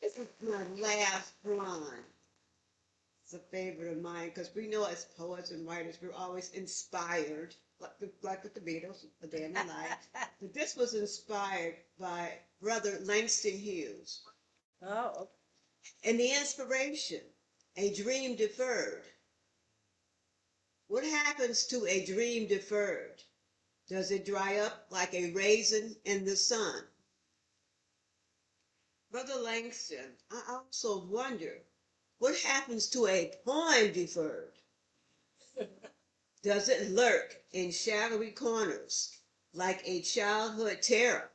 This is my last one. It's a favorite of mine because we know as poets and writers, we're always inspired, like with the Beatles, A Day in the Life. But this was inspired by Brother Langston Hughes. oh, And the inspiration, a dream deferred. What happens to a dream deferred? Does it dry up like a raisin in the sun? Brother Langston, I also wonder, what happens to a poem deferred? Does it lurk in shadowy corners like a childhood terror?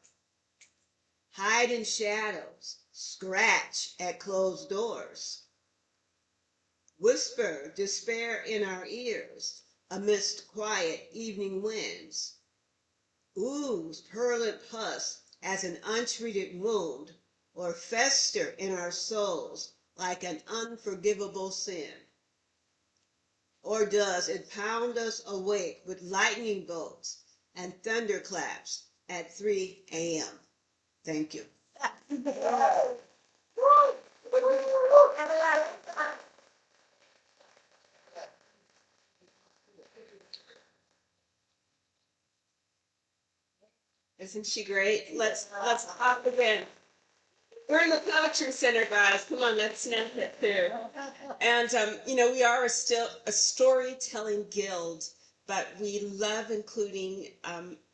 Hide in shadows, scratch at closed doors. Whisper despair in our ears amidst quiet evening winds. Ooze purulent pus as an untreated wound, or fester in our souls like an unforgivable sin? Or does it pound us awake with lightning bolts and thunderclaps at 3 a.m.? Thank you. Isn't she great? Let's hop again. We're in the Poetry Center, guys. Come on, let's snap it through. And we are still a storytelling guild, but we love including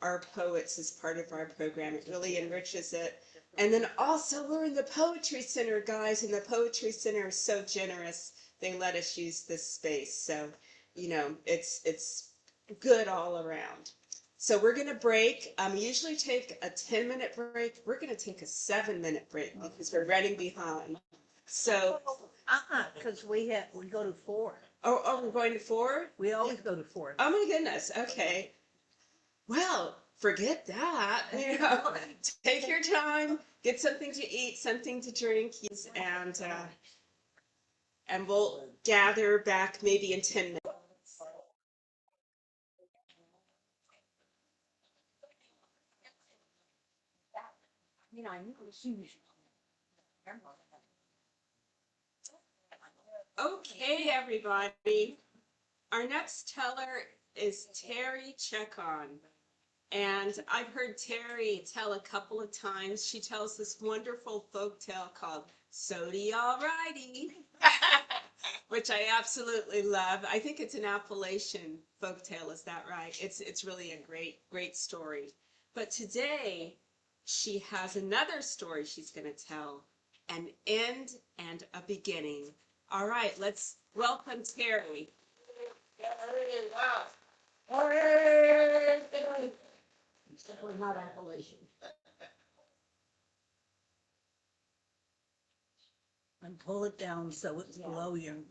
our poets as part of our program. It really enriches it. And then also we're in the Poetry Center, guys, and the Poetry Center is so generous. They let us use this space. So, it's good all around. So we're going to break. Usually take a 10-minute break. We're going to take a 7-minute break because we're running behind. So, because we go to 4. we're going to 4? We always go to 4. Oh my goodness. Okay. Well, forget that. Take your time, get something to eat, something to drink, and we'll gather back maybe in 10 minutes. I knew it was huge. Okay, everybody. Our next teller is Terry Chekon. And I've heard Terry tell a couple of times. She tells this wonderful folk tale called Sody Alrighty, which I absolutely love. I think it's an Appalachian folk tale, is that right? It's really a great story. But today, she has another story she's going to tell, an end and a beginning. All right, let's welcome Terry. Definitely not Appalachian. And pull it down so it's below you.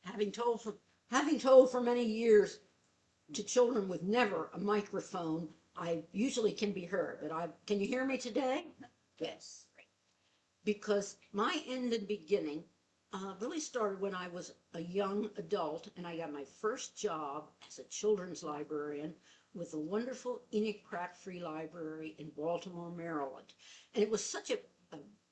Having told for many years to children with never a microphone, I usually can be heard, but can you hear me today? Yes. Because my end and beginning really started when I was a young adult and I got my first job as a children's librarian with a wonderful Enoch Pratt Free Library in Baltimore, Maryland. And it was such a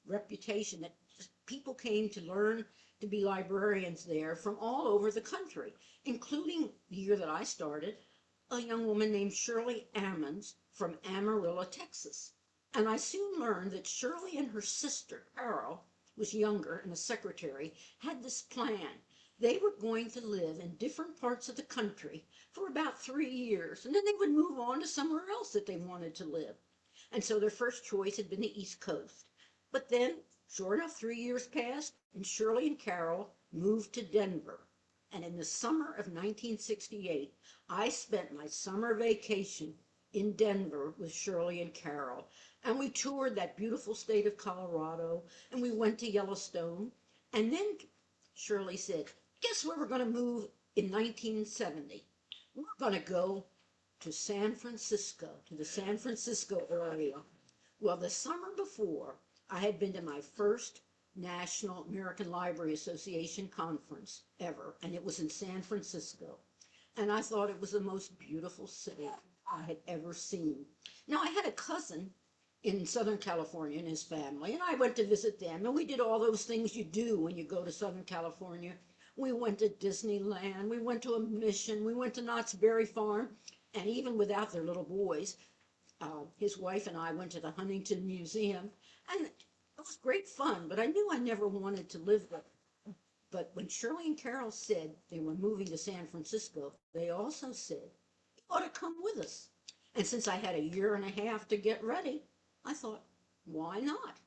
reputation that just people came to learn to be librarians there from all over the country, including the year that I started, a young woman named Shirley Ammons from Amarillo, Texas. And I soon learned that Shirley and her sister, Carol, was younger and a secretary, had this plan. They were going to live in different parts of the country for about 3 years, and then they would move on to somewhere else that they wanted to live. And so their first choice had been the East Coast. But then, sure enough, 3 years passed, and Shirley and Carol moved to Denver. And in the summer of 1968, I spent my summer vacation in Denver with Shirley and Carol. And we toured that beautiful state of Colorado, and we went to Yellowstone. And then Shirley said, guess where we're going to move in 1970? We're going to go to San Francisco, to the San Francisco area. Well, the summer before, I had been to my first National American Library Association conference ever, and it was in San Francisco. And I thought it was the most beautiful city I had ever seen. Now, I had a cousin in Southern California and his family, and I went to visit them, and we did all those things you do when you go to Southern California. We went to Disneyland, we went to a mission, we went to Knott's Berry Farm, and even without their little boys, his wife and I went to the Huntington Museum, and it was great fun, but I knew I never wanted to live there. But when Shirley and Carol said they were moving to San Francisco, they also said, you ought to come with us. And since I had a year and a half to get ready, I thought, why not?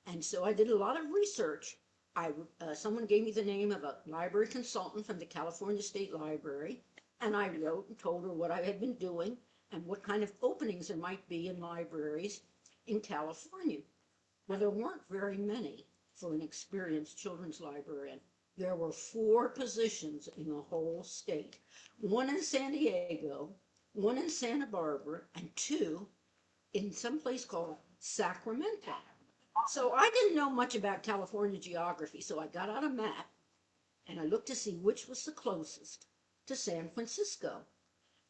And so I did a lot of research. Someone gave me the name of a library consultant from the California State Library, and I wrote and told her what I had been doing and what kind of openings there might be in libraries in California. Well, there weren't very many for an experienced children's librarian. There were 4 positions in the whole state, 1 in San Diego, 1 in Santa Barbara, and 2 in some place called Sacramento. So I didn't know much about California geography, so I got out a map and I looked to see which was the closest to San Francisco.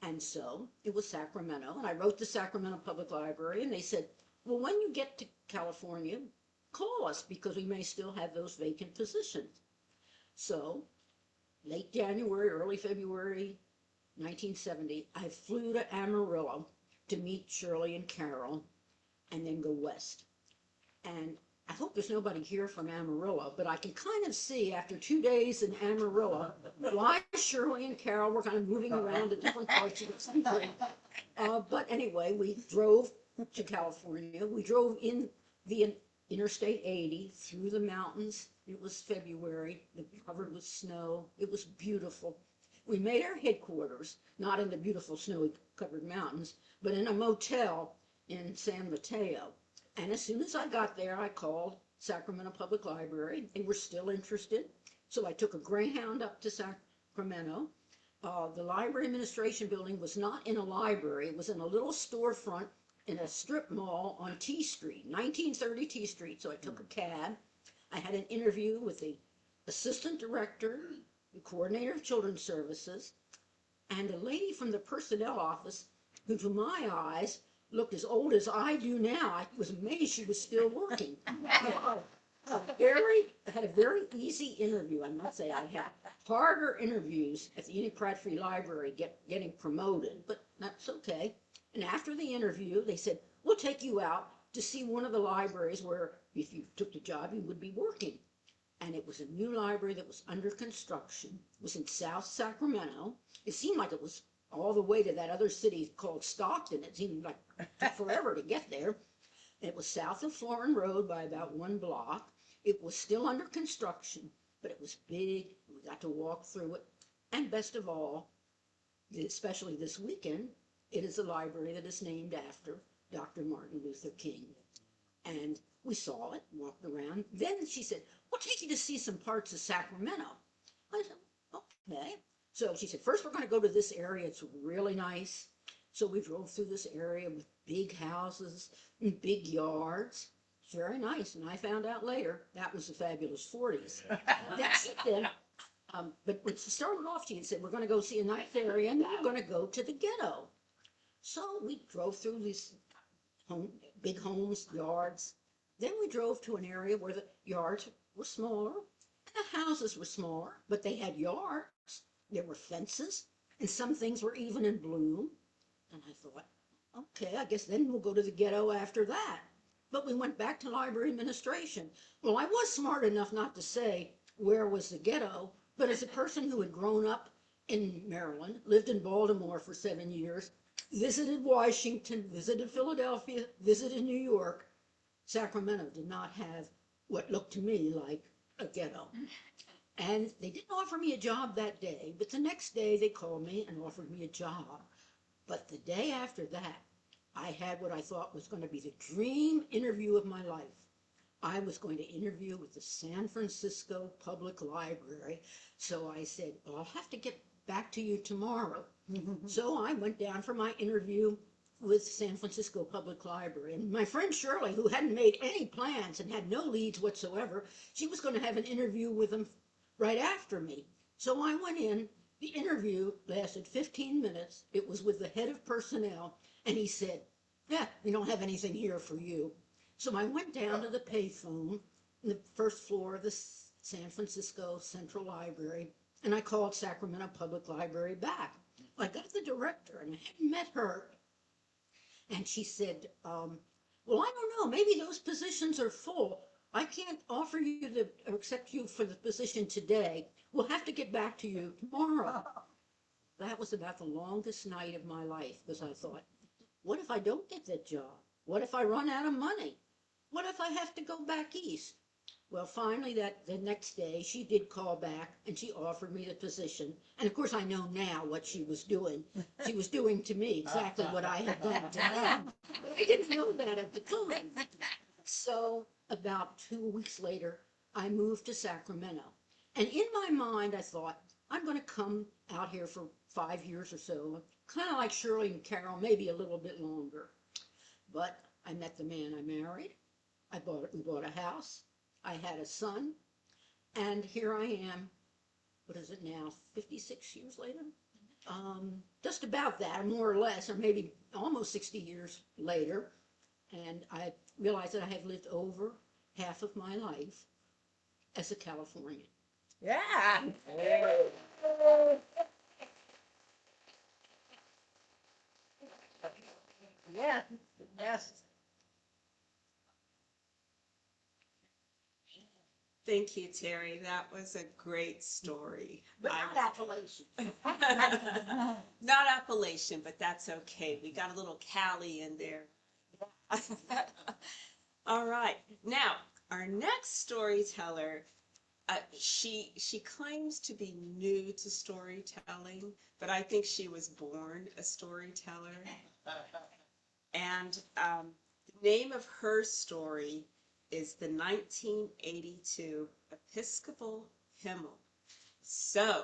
And so it was Sacramento, and I wrote the Sacramento Public Library, and they said, well, when you get to California, call us because we may still have those vacant positions. So late January, early February 1970, I flew to Amarillo to meet Shirley and Carol and then go west. And I hope there's nobody here from Amarillo, but I can kind of see after 2 days in Amarillo why Shirley and Carol were kind of moving around to different parts of the country. But anyway, we drove to California. We drove in the Interstate 80 through the mountains. It was February, covered with snow. It was beautiful. We made our headquarters, not in the beautiful snowy covered mountains, but in a motel in San Mateo. And as soon as I got there, I called Sacramento Public Library. They were still interested. So I took a Greyhound up to Sacramento. The library administration building was not in a library. It was in a little storefront in a strip mall on T Street, 1930 T Street. So I took a cab. I had an interview with the assistant director, the coordinator of children's services, and a lady from the personnel office who, to my eyes, looked as old as I do now. I was amazed she was still working. I had a very easy interview, I must say. I had harder interviews at the Enoch Pratt Free Library getting promoted, but that's okay. And after the interview, they said, we'll take you out to see one of the libraries where, if you took the job, you would be working. And it was a new library that was under construction. It was in South Sacramento. It seemed like it was all the way to that other city called Stockton. It seemed like it took forever to get there. It was south of Florin Road by about 1 block. It was still under construction, but it was big. We got to walk through it. And best of all, especially this weekend, it is a library that is named after Dr. Martin Luther King. And we saw it, walked around. Then she said, we'll take you to see some parts of Sacramento. I said, okay. So she said, first we're going to go to this area. It's really nice. So we drove through this area with big houses and big yards. It's very nice. And I found out later that was the fabulous 40s. But when she started off, she said, we're going to go see a nice area and then we're going to go to the ghetto. So we drove through these big homes, yards. Then we drove to an area where the yards were smaller and the houses were smaller, but they had yards. There were fences, and some things were even in bloom. And I thought, okay, I guess then we'll go to the ghetto after that. But we went back to library administration. Well, I was smart enough not to say where was the ghetto, but as a person who had grown up in Maryland, lived in Baltimore for 7 years, visited Washington, visited Philadelphia, visited New York, Sacramento did not have what looked to me like a ghetto. And they didn't offer me a job that day, but the next day they called me and offered me a job. But the day after that, I had what I thought was going to be the dream interview of my life. I was going to interview with the San Francisco Public Library. So I said, well, I'll have to get back to you tomorrow. So I went down for my interview with San Francisco Public Library. And my friend Shirley, who hadn't made any plans and had no leads whatsoever, she was going to have an interview with them right after me. So I went in. The interview lasted 15 minutes. It was with the head of personnel, and he said, yeah, we don't have anything here for you. So I went down to the payphone in the first floor of the San Francisco Central Library, and I called Sacramento Public Library back. I got the director, and I hadn't met her. And she said, well, I don't know, maybe those positions are full. I can't offer you or accept you for the position today. We'll have to get back to you tomorrow. That was about the longest night of my life, because I thought, what if I don't get that job? What if I run out of money? What if I have to go back east? Well, finally, the next day, she did call back, and she offered me the position. And of course, I know now what she was doing. She was doing to me exactly what I had done to her. But I didn't know that at the time. So about 2 weeks later, I moved to Sacramento. And in my mind, I thought, I'm going to come out here for 5 years or so, kind of like Shirley and Carol, maybe a little bit longer. But I met the man I married. We bought a house. I had a son. And here I am, what is it now, 56 years later? Just about that, more or less, or maybe almost 60 years later. And I realized that I have lived over half of my life as a Californian. Yeah. Yeah, yes. Thank you, Terry. That was a great story. But not Appalachian. Not Appalachian, but that's okay. We got a little Cali in there. All right. Now, our next storyteller, she claims to be new to storytelling, but I think she was born a storyteller. And the name of her story is the 1982 Episcopal Hymnal. So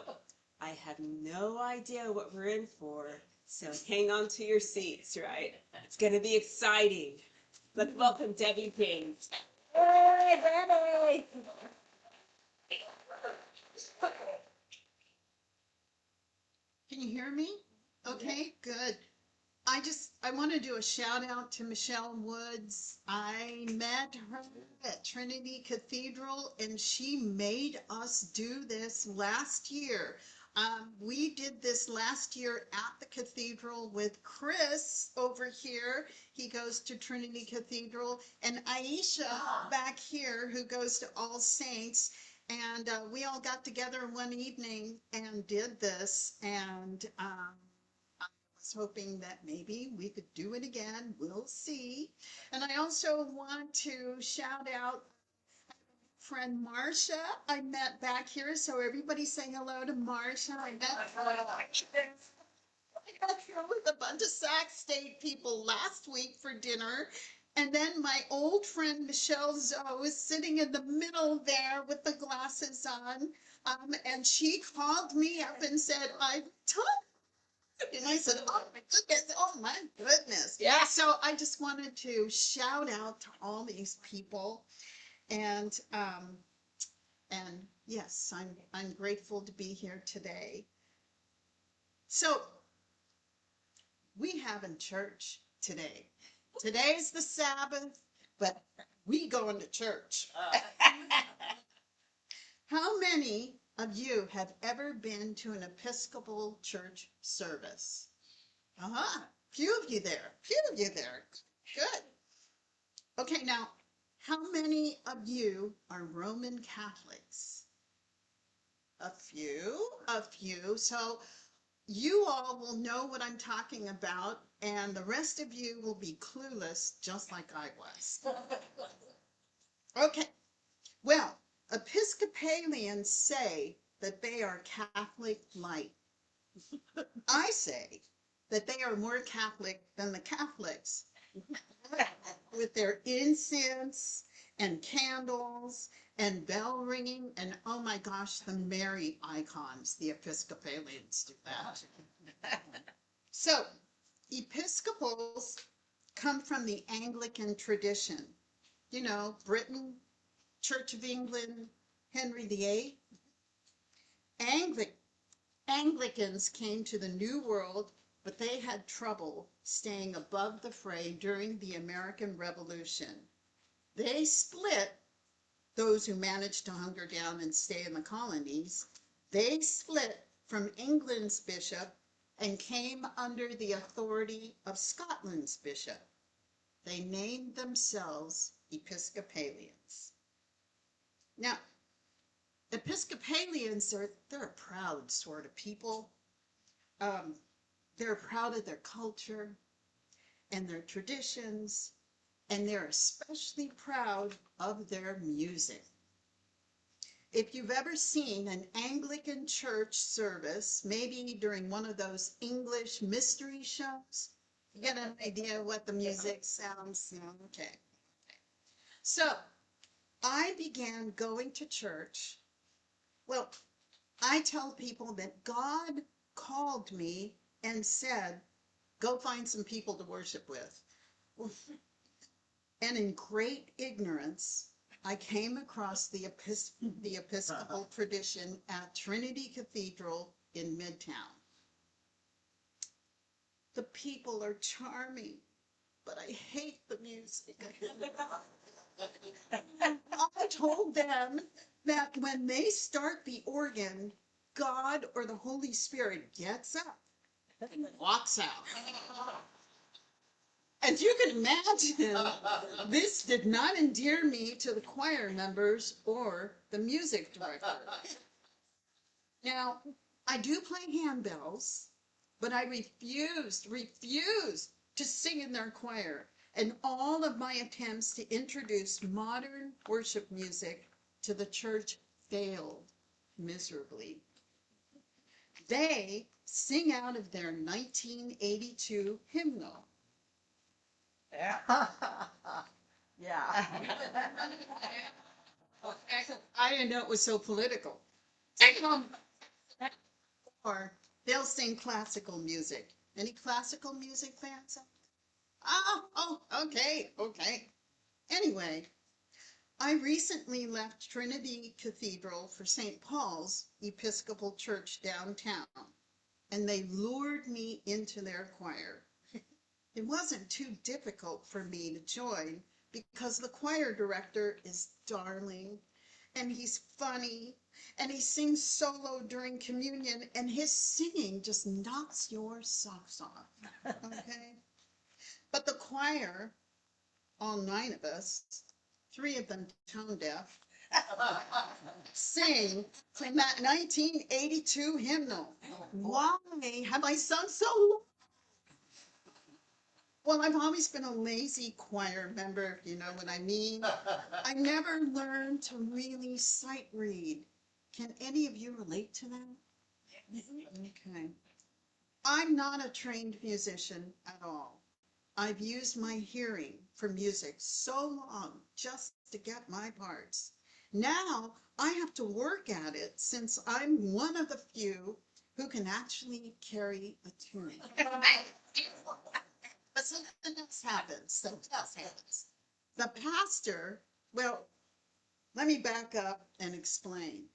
I have no idea what we're in for, so hang on to your seats, right? It's going to be exciting. Let's welcome Debbie King. Hey, Debbie! Can you hear me? Okay, good. I want to do a shout out to Michelle Woods. I met her at Trinity Cathedral and she made us do this last year. We did this last year at the cathedral with Chris over here. He goes to Trinity Cathedral, and Aisha back here, who goes to All Saints. And we all got together one evening and did this. And I was hoping that maybe we could do it again. We'll see. And I also want to shout out friend Marcia. I met back here, so everybody say hello to Marcia. I got here with a bunch of Sac State people last week for dinner. And then my old friend Michelle Zoe is sitting in the middle there with the glasses on. And she called me up and said, I've taught. And I said, oh my goodness. Yeah. So I just wanted to shout out to all these people. And yes, I'm grateful to be here today. So we having church today. Today's the Sabbath, but we going to church. How many of you have ever been to an Episcopal church service? Uh-huh. Few of you there. Few of you there. Good. Okay, now, how many of you are Roman Catholics? A few, a few. So you all will know what I'm talking about, and the rest of you will be clueless, just like I was. Okay, well, Episcopalians say that they are Catholic light. I say that they are more Catholic than the Catholics, with their incense and candles and bell ringing, and oh my gosh, the Mary icons. The Episcopalians do that. So, Episcopals come from the Anglican tradition. You know, Britain, Church of England, Henry VIII. Anglicans came to the New World, but they had trouble staying above the fray during the American Revolution. They split, those who managed to hunker down and stay in the colonies, they split from England's bishop and came under the authority of Scotland's bishop. They named themselves Episcopalians. Now, Episcopalians, they're a proud sort of people. They're proud of their culture and their traditions, and they're especially proud of their music. If you've ever seen an Anglican church service, maybe during one of those English mystery shows, you get an idea what the music sounds. Okay. So I began going to church. Well, I tell people that God called me and said, go find some people to worship with. And in great ignorance, I came across the Episcopal tradition at Trinity Cathedral in Midtown. The people are charming, but I hate the music. I told them that when they start the organ, God or the Holy Spirit gets up and walks out. And you can imagine, this did not endear me to the choir members or the music director. Now, I do play handbells, but I refused to sing in their choir. And all of my attempts to introduce modern worship music to the church failed miserably. They sing out of their 1982 hymnal. Yeah. Yeah. I didn't know it was so political. Or they'll sing classical music. Any classical music fans? Oh, okay. Anyway, I recently left Trinity Cathedral for St. Paul's Episcopal Church downtown, and they lured me into their choir. It wasn't too difficult for me to join because the choir director is darling, and he's funny, and he sings solo during communion, and his singing just knocks your socks off, okay? But the choir, all 9 of us, 3 of them tone deaf, sing from that 1982 hymnal. Why have I sung so long? Well, I've always been a lazy choir member, if you know what I mean. I never learned to really sight read. Can any of you relate to that? Okay. I'm not a trained musician at all. I've used my hearing for music so long just to get my parts. Now I have to work at it since I'm one of the few who can actually carry a tune. But something else happens. The pastor, well, let me back up and explain.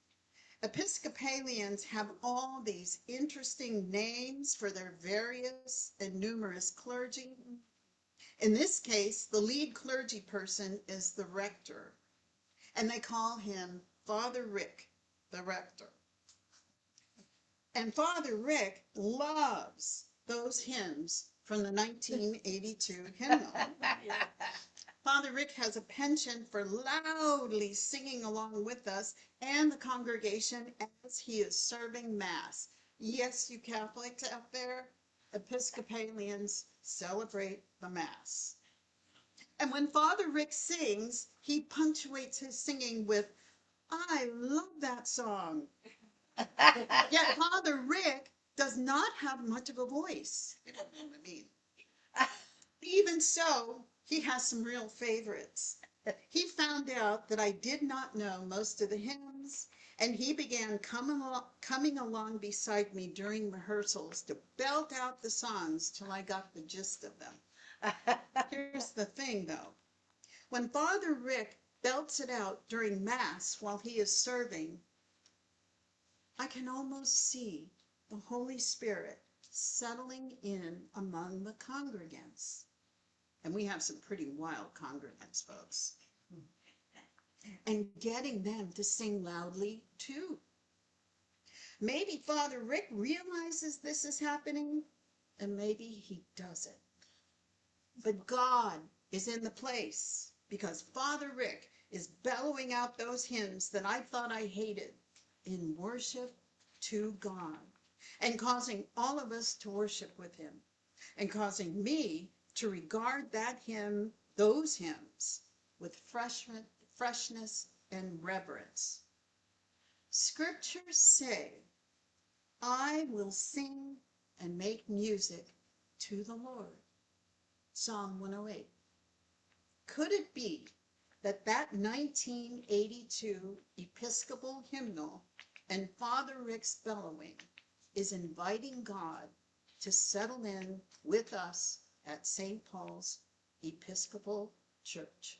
Episcopalians have all these interesting names for their various and numerous clergy. In this case, the lead clergy person is the rector, and they call him Father Rick, the rector. And Father Rick loves those hymns from the 1982 hymnal. Father Rick has a penchant for loudly singing along with us and the congregation as he is serving Mass. Yes, you Catholics out there, Episcopalians celebrate the Mass. And when Father Rick sings, he punctuates his singing with, "I love that song." Yet Father Rick does not have much of a voice. You don't know what I mean. Even so, he has some real favorites. He found out that I did not know most of the hymns, and he began coming along beside me during rehearsals to belt out the songs till I got the gist of them. Here's the thing, though. When Father Rick belts it out during Mass while he is serving, I can almost see the Holy Spirit settling in among the congregants. And we have some pretty wild congregants, folks. And getting them to sing loudly, too. Maybe Father Rick realizes this is happening, and maybe he doesn't. But God is in the place, because Father Rick is bellowing out those hymns that I thought I hated in worship to God, and causing all of us to worship with him, and causing me to regard that hymn, those hymns, with freshness and reverence. Scriptures say, "I will sing and make music to the Lord." Psalm 108. Could it be that 1982 Episcopal hymnal and Father Rick's bellowing is inviting God to settle in with us at St. Paul's Episcopal Church?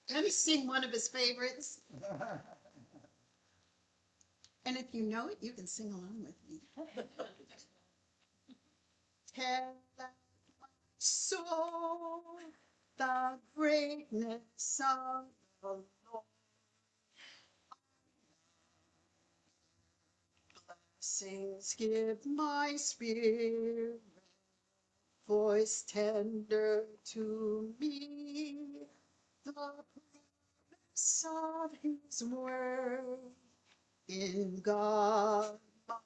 Let me sing one of his favorites. And if you know it, you can sing along with me. Tell my soul the greatness of the Lord. Blessings give my spirit, voice tender to me, the promise of his word. In God my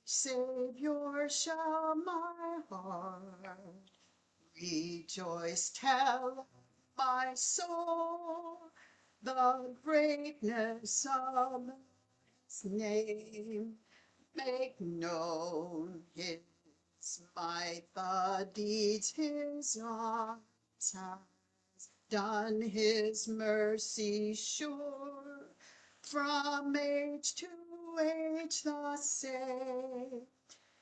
Savior shall my heart rejoice. Tell my soul the greatness of his name. Make known his might, the deeds his arms has done, his mercy sure. From age to age the same,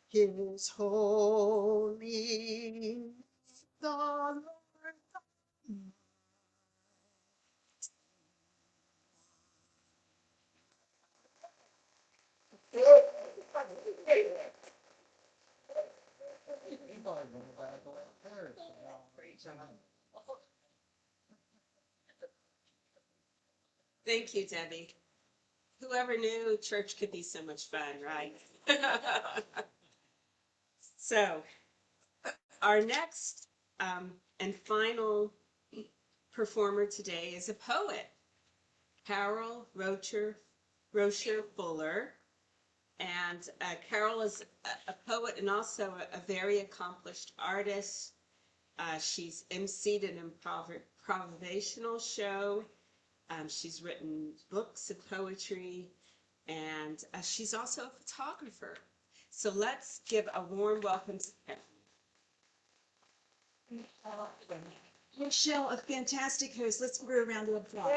his holy, the Lord. Thank you, Debbie. Whoever knew church could be so much fun, right? So, our next and final performer today is a poet, Carol Rocher Fuller. And Carol is a poet and also a very accomplished artist. She's emceed an improvisational show. She's written books of poetry, and she's also a photographer. So let's give a warm welcome to Carol. Michelle, a fantastic host. Let's give her a round of applause.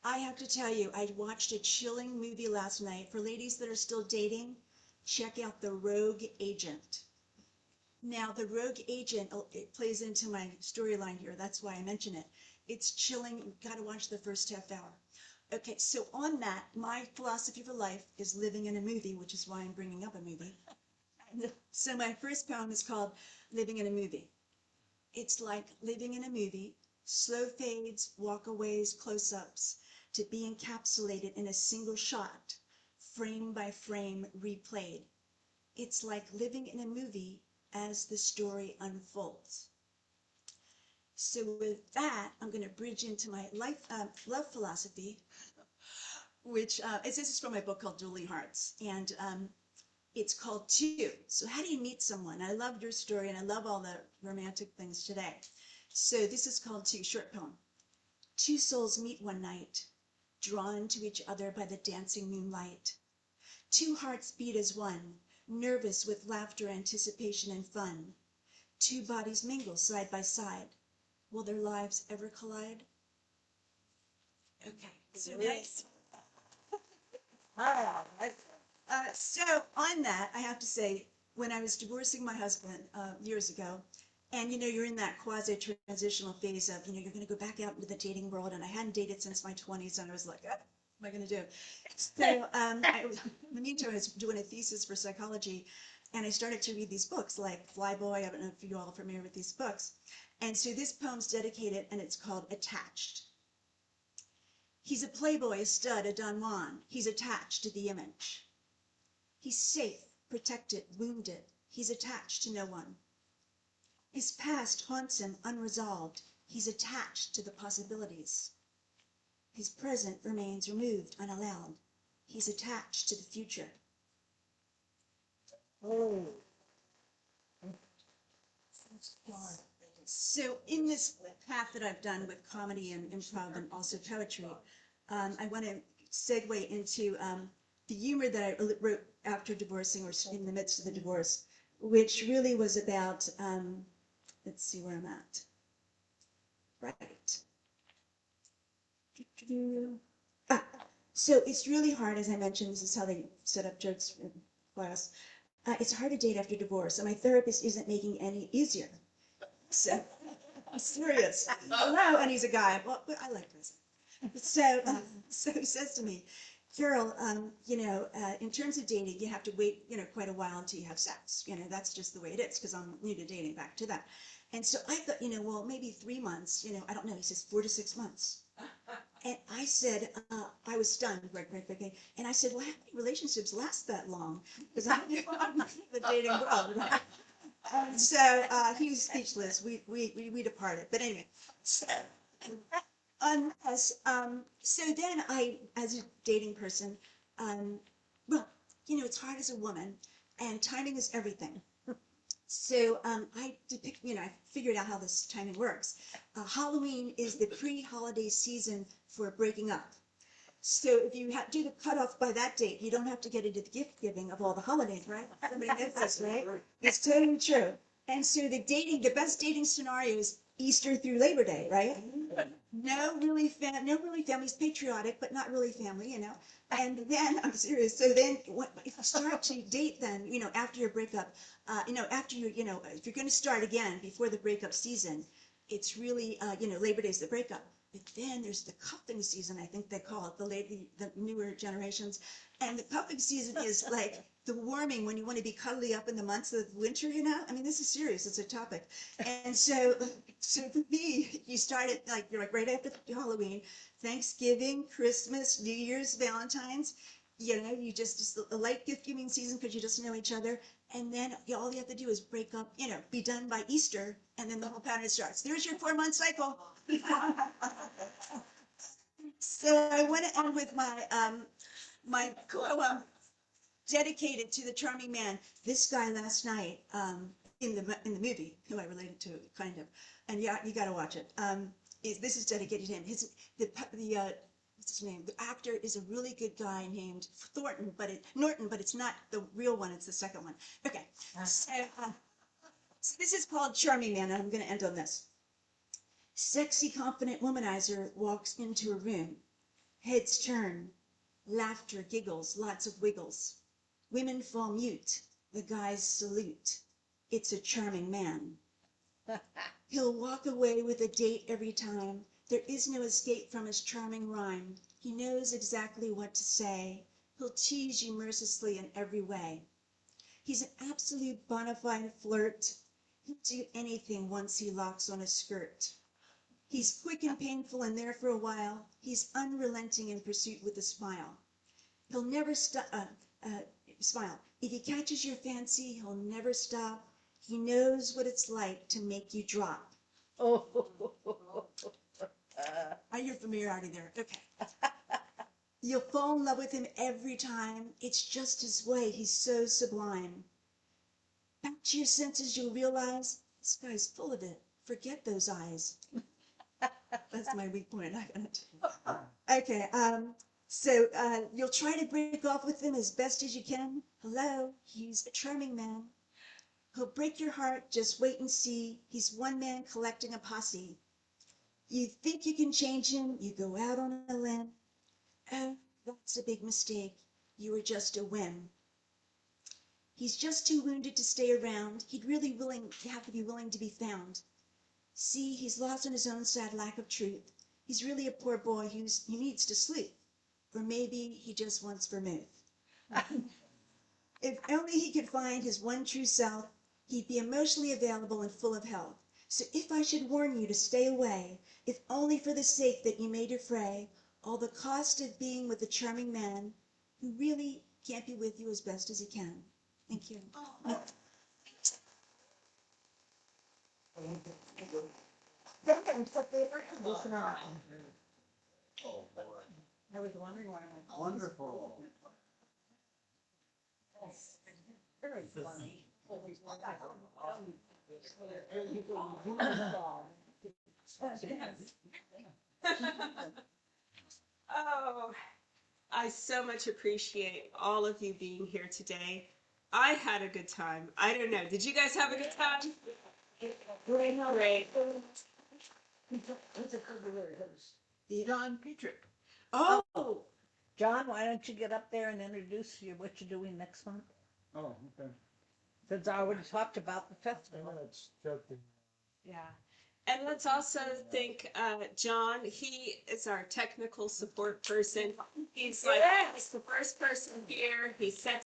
I have to tell you, I watched a chilling movie last night. For ladies that are still dating, check out The Rogue Agent. Now, the rogue agent, it plays into my storyline here. That's why I mention it. It's chilling. You've got to watch the first half hour. Okay, so on that, my philosophy for life is living in a movie, which is why I'm bringing up a movie. So my first poem is called Living in a Movie. It's like living in a movie, slow fades, walkaways, close-ups, to be encapsulated in a single shot, frame by frame replayed. It's like living in a movie as the story unfolds. So with that, I'm going to bridge into my love philosophy, which this is from my book called Dueling Hearts, and it's called Two. So how do you meet someone? I love your story, and I love all the romantic things today. So this is called Two, short poem. Two souls meet one night, drawn to each other by the dancing moonlight. Two hearts beat as one, nervous with laughter, anticipation, and fun. Two bodies mingle side by side. Will their lives ever collide? Okay, so nice. So on that, I have to say, when I was divorcing my husband years ago, and you're in that quasi-transitional phase of, you're going to go back out into the dating world, and I hadn't dated since my 20s, and I was like, what am I going to do? So in the meantime, I was doing a thesis for psychology, and I started to read these books like Flyboy. I don't know if you all are familiar with these books. And so this poem's dedicated, and it's called Attached. He's a playboy, a stud, a Don Juan. He's attached to the image. He's safe, protected, wounded. He's attached to no one. His past haunts him unresolved. He's attached to the possibilities. His present remains removed, unallowed. He's attached to the future. Oh. So in this path that I've done with comedy and improv and also poetry, I want to segue into the humor that I wrote after divorcing or in the midst of the divorce, which really was about, let's see where I'm at. Right. So it's really hard, as I mentioned, this is how they set up jokes in class. It's hard to date after divorce, and my therapist isn't making any easier. So, I'm serious. Hello, and he's a guy. Well, I like this. So he says to me, Carol, in terms of dating, you have to wait, quite a while until you have sex. That's just the way it is, because I'm new to dating, back to that. And so I thought, well, maybe 3 months, I don't know. He says 4 to 6 months. And I said, I was stunned, right, and I said, well, how many relationships last that long? Because I'm the dating world, right? So he was speechless. We departed. But anyway, so then I, as a dating person, well, it's hard as a woman, and timing is everything. So I figured out how this timing works. Halloween is the pre-holiday season for breaking up. So if you do the cutoff by that date, you don't have to get into the gift giving of all the holidays, right? Somebody knows this, right? It's totally true. And so the best dating scenario is Easter through Labor Day, right? No really family's patriotic, but not really family, And then, I'm serious, so then if you start to date then, after your breakup, after if you're going to start again before the breakup season, it's really, Labor Day's the breakup. But then there's the cuffing season, I think they call it, the newer generations. And the cuffing season is like the warming when you want to be cuddly up in the months of winter, I mean, this is serious, it's a topic. And so for me, you start it you're right after Halloween, Thanksgiving, Christmas, New Year's, Valentine's, you just a light gift giving season because you just know each other. And then all you have to do is break up, be done by Easter, and then the whole pattern starts. There's your 4-month cycle. So I want to end with my poem dedicated to the charming man. This guy last night in the movie, who I related to, kind of, and yeah, you got to watch it. This is dedicated to him. What's his name? The actor is a really good guy named Norton, but it's not the real one. It's the second one. Okay. So this is called Charming Man, and I'm going to end on this. Sexy, confident womanizer walks into a room. Heads turn, laughter, giggles, lots of wiggles. Women fall mute. The guys salute. it's a charming man. He'll walk away with a date every time. There is no escape from his charming rhyme. He knows exactly what to say. He'll tease you mercilessly in every way. He's an absolute bona fide flirt. He'll do anything once he locks on a skirt. He's quick and painful and there for a while. He's unrelenting in pursuit with a smile. He'll never smile. If he catches your fancy, he'll never stop. He knows what it's like to make you drop. Oh, You're familiar already there. Okay. You'll fall in love with him every time. It's just his way. He's so sublime. Back to your senses, you'll realize this guy's full of it. Forget those eyes. That's my weak point. I got it. Okay. So you'll try to break off with him as best as you can. Hello, he's a charming man. He'll break your heart. Just wait and see. He's one man collecting a posse. You think you can change him. You go out on a limb. Oh, that's a big mistake. You were just a whim. He's just too wounded to stay around. He'd really have to be willing to be found. See, he's lost in his own sad lack of truth. He's really a poor boy who needs to sleep. Or maybe he just wants vermouth. If only he could find his one true self, he'd be emotionally available and full of health. So if I should warn you to stay away, if only for the sake that you may defray all the cost of being with a charming man who really can't be with you as best as he can. Thank you. I was wondering why I'm Wonderful. very funny. Oh, I so much appreciate all of you being here today. I had a good time. I don't know. Did you guys have a good time? Great. John Petrick. Oh, John, why don't you get up there and introduce what you're doing next month? Oh, okay. Since I already talked about the festival. That's joking. yeah. And let's also thank John. He is our technical support person. He's like, he's the first person here. He sets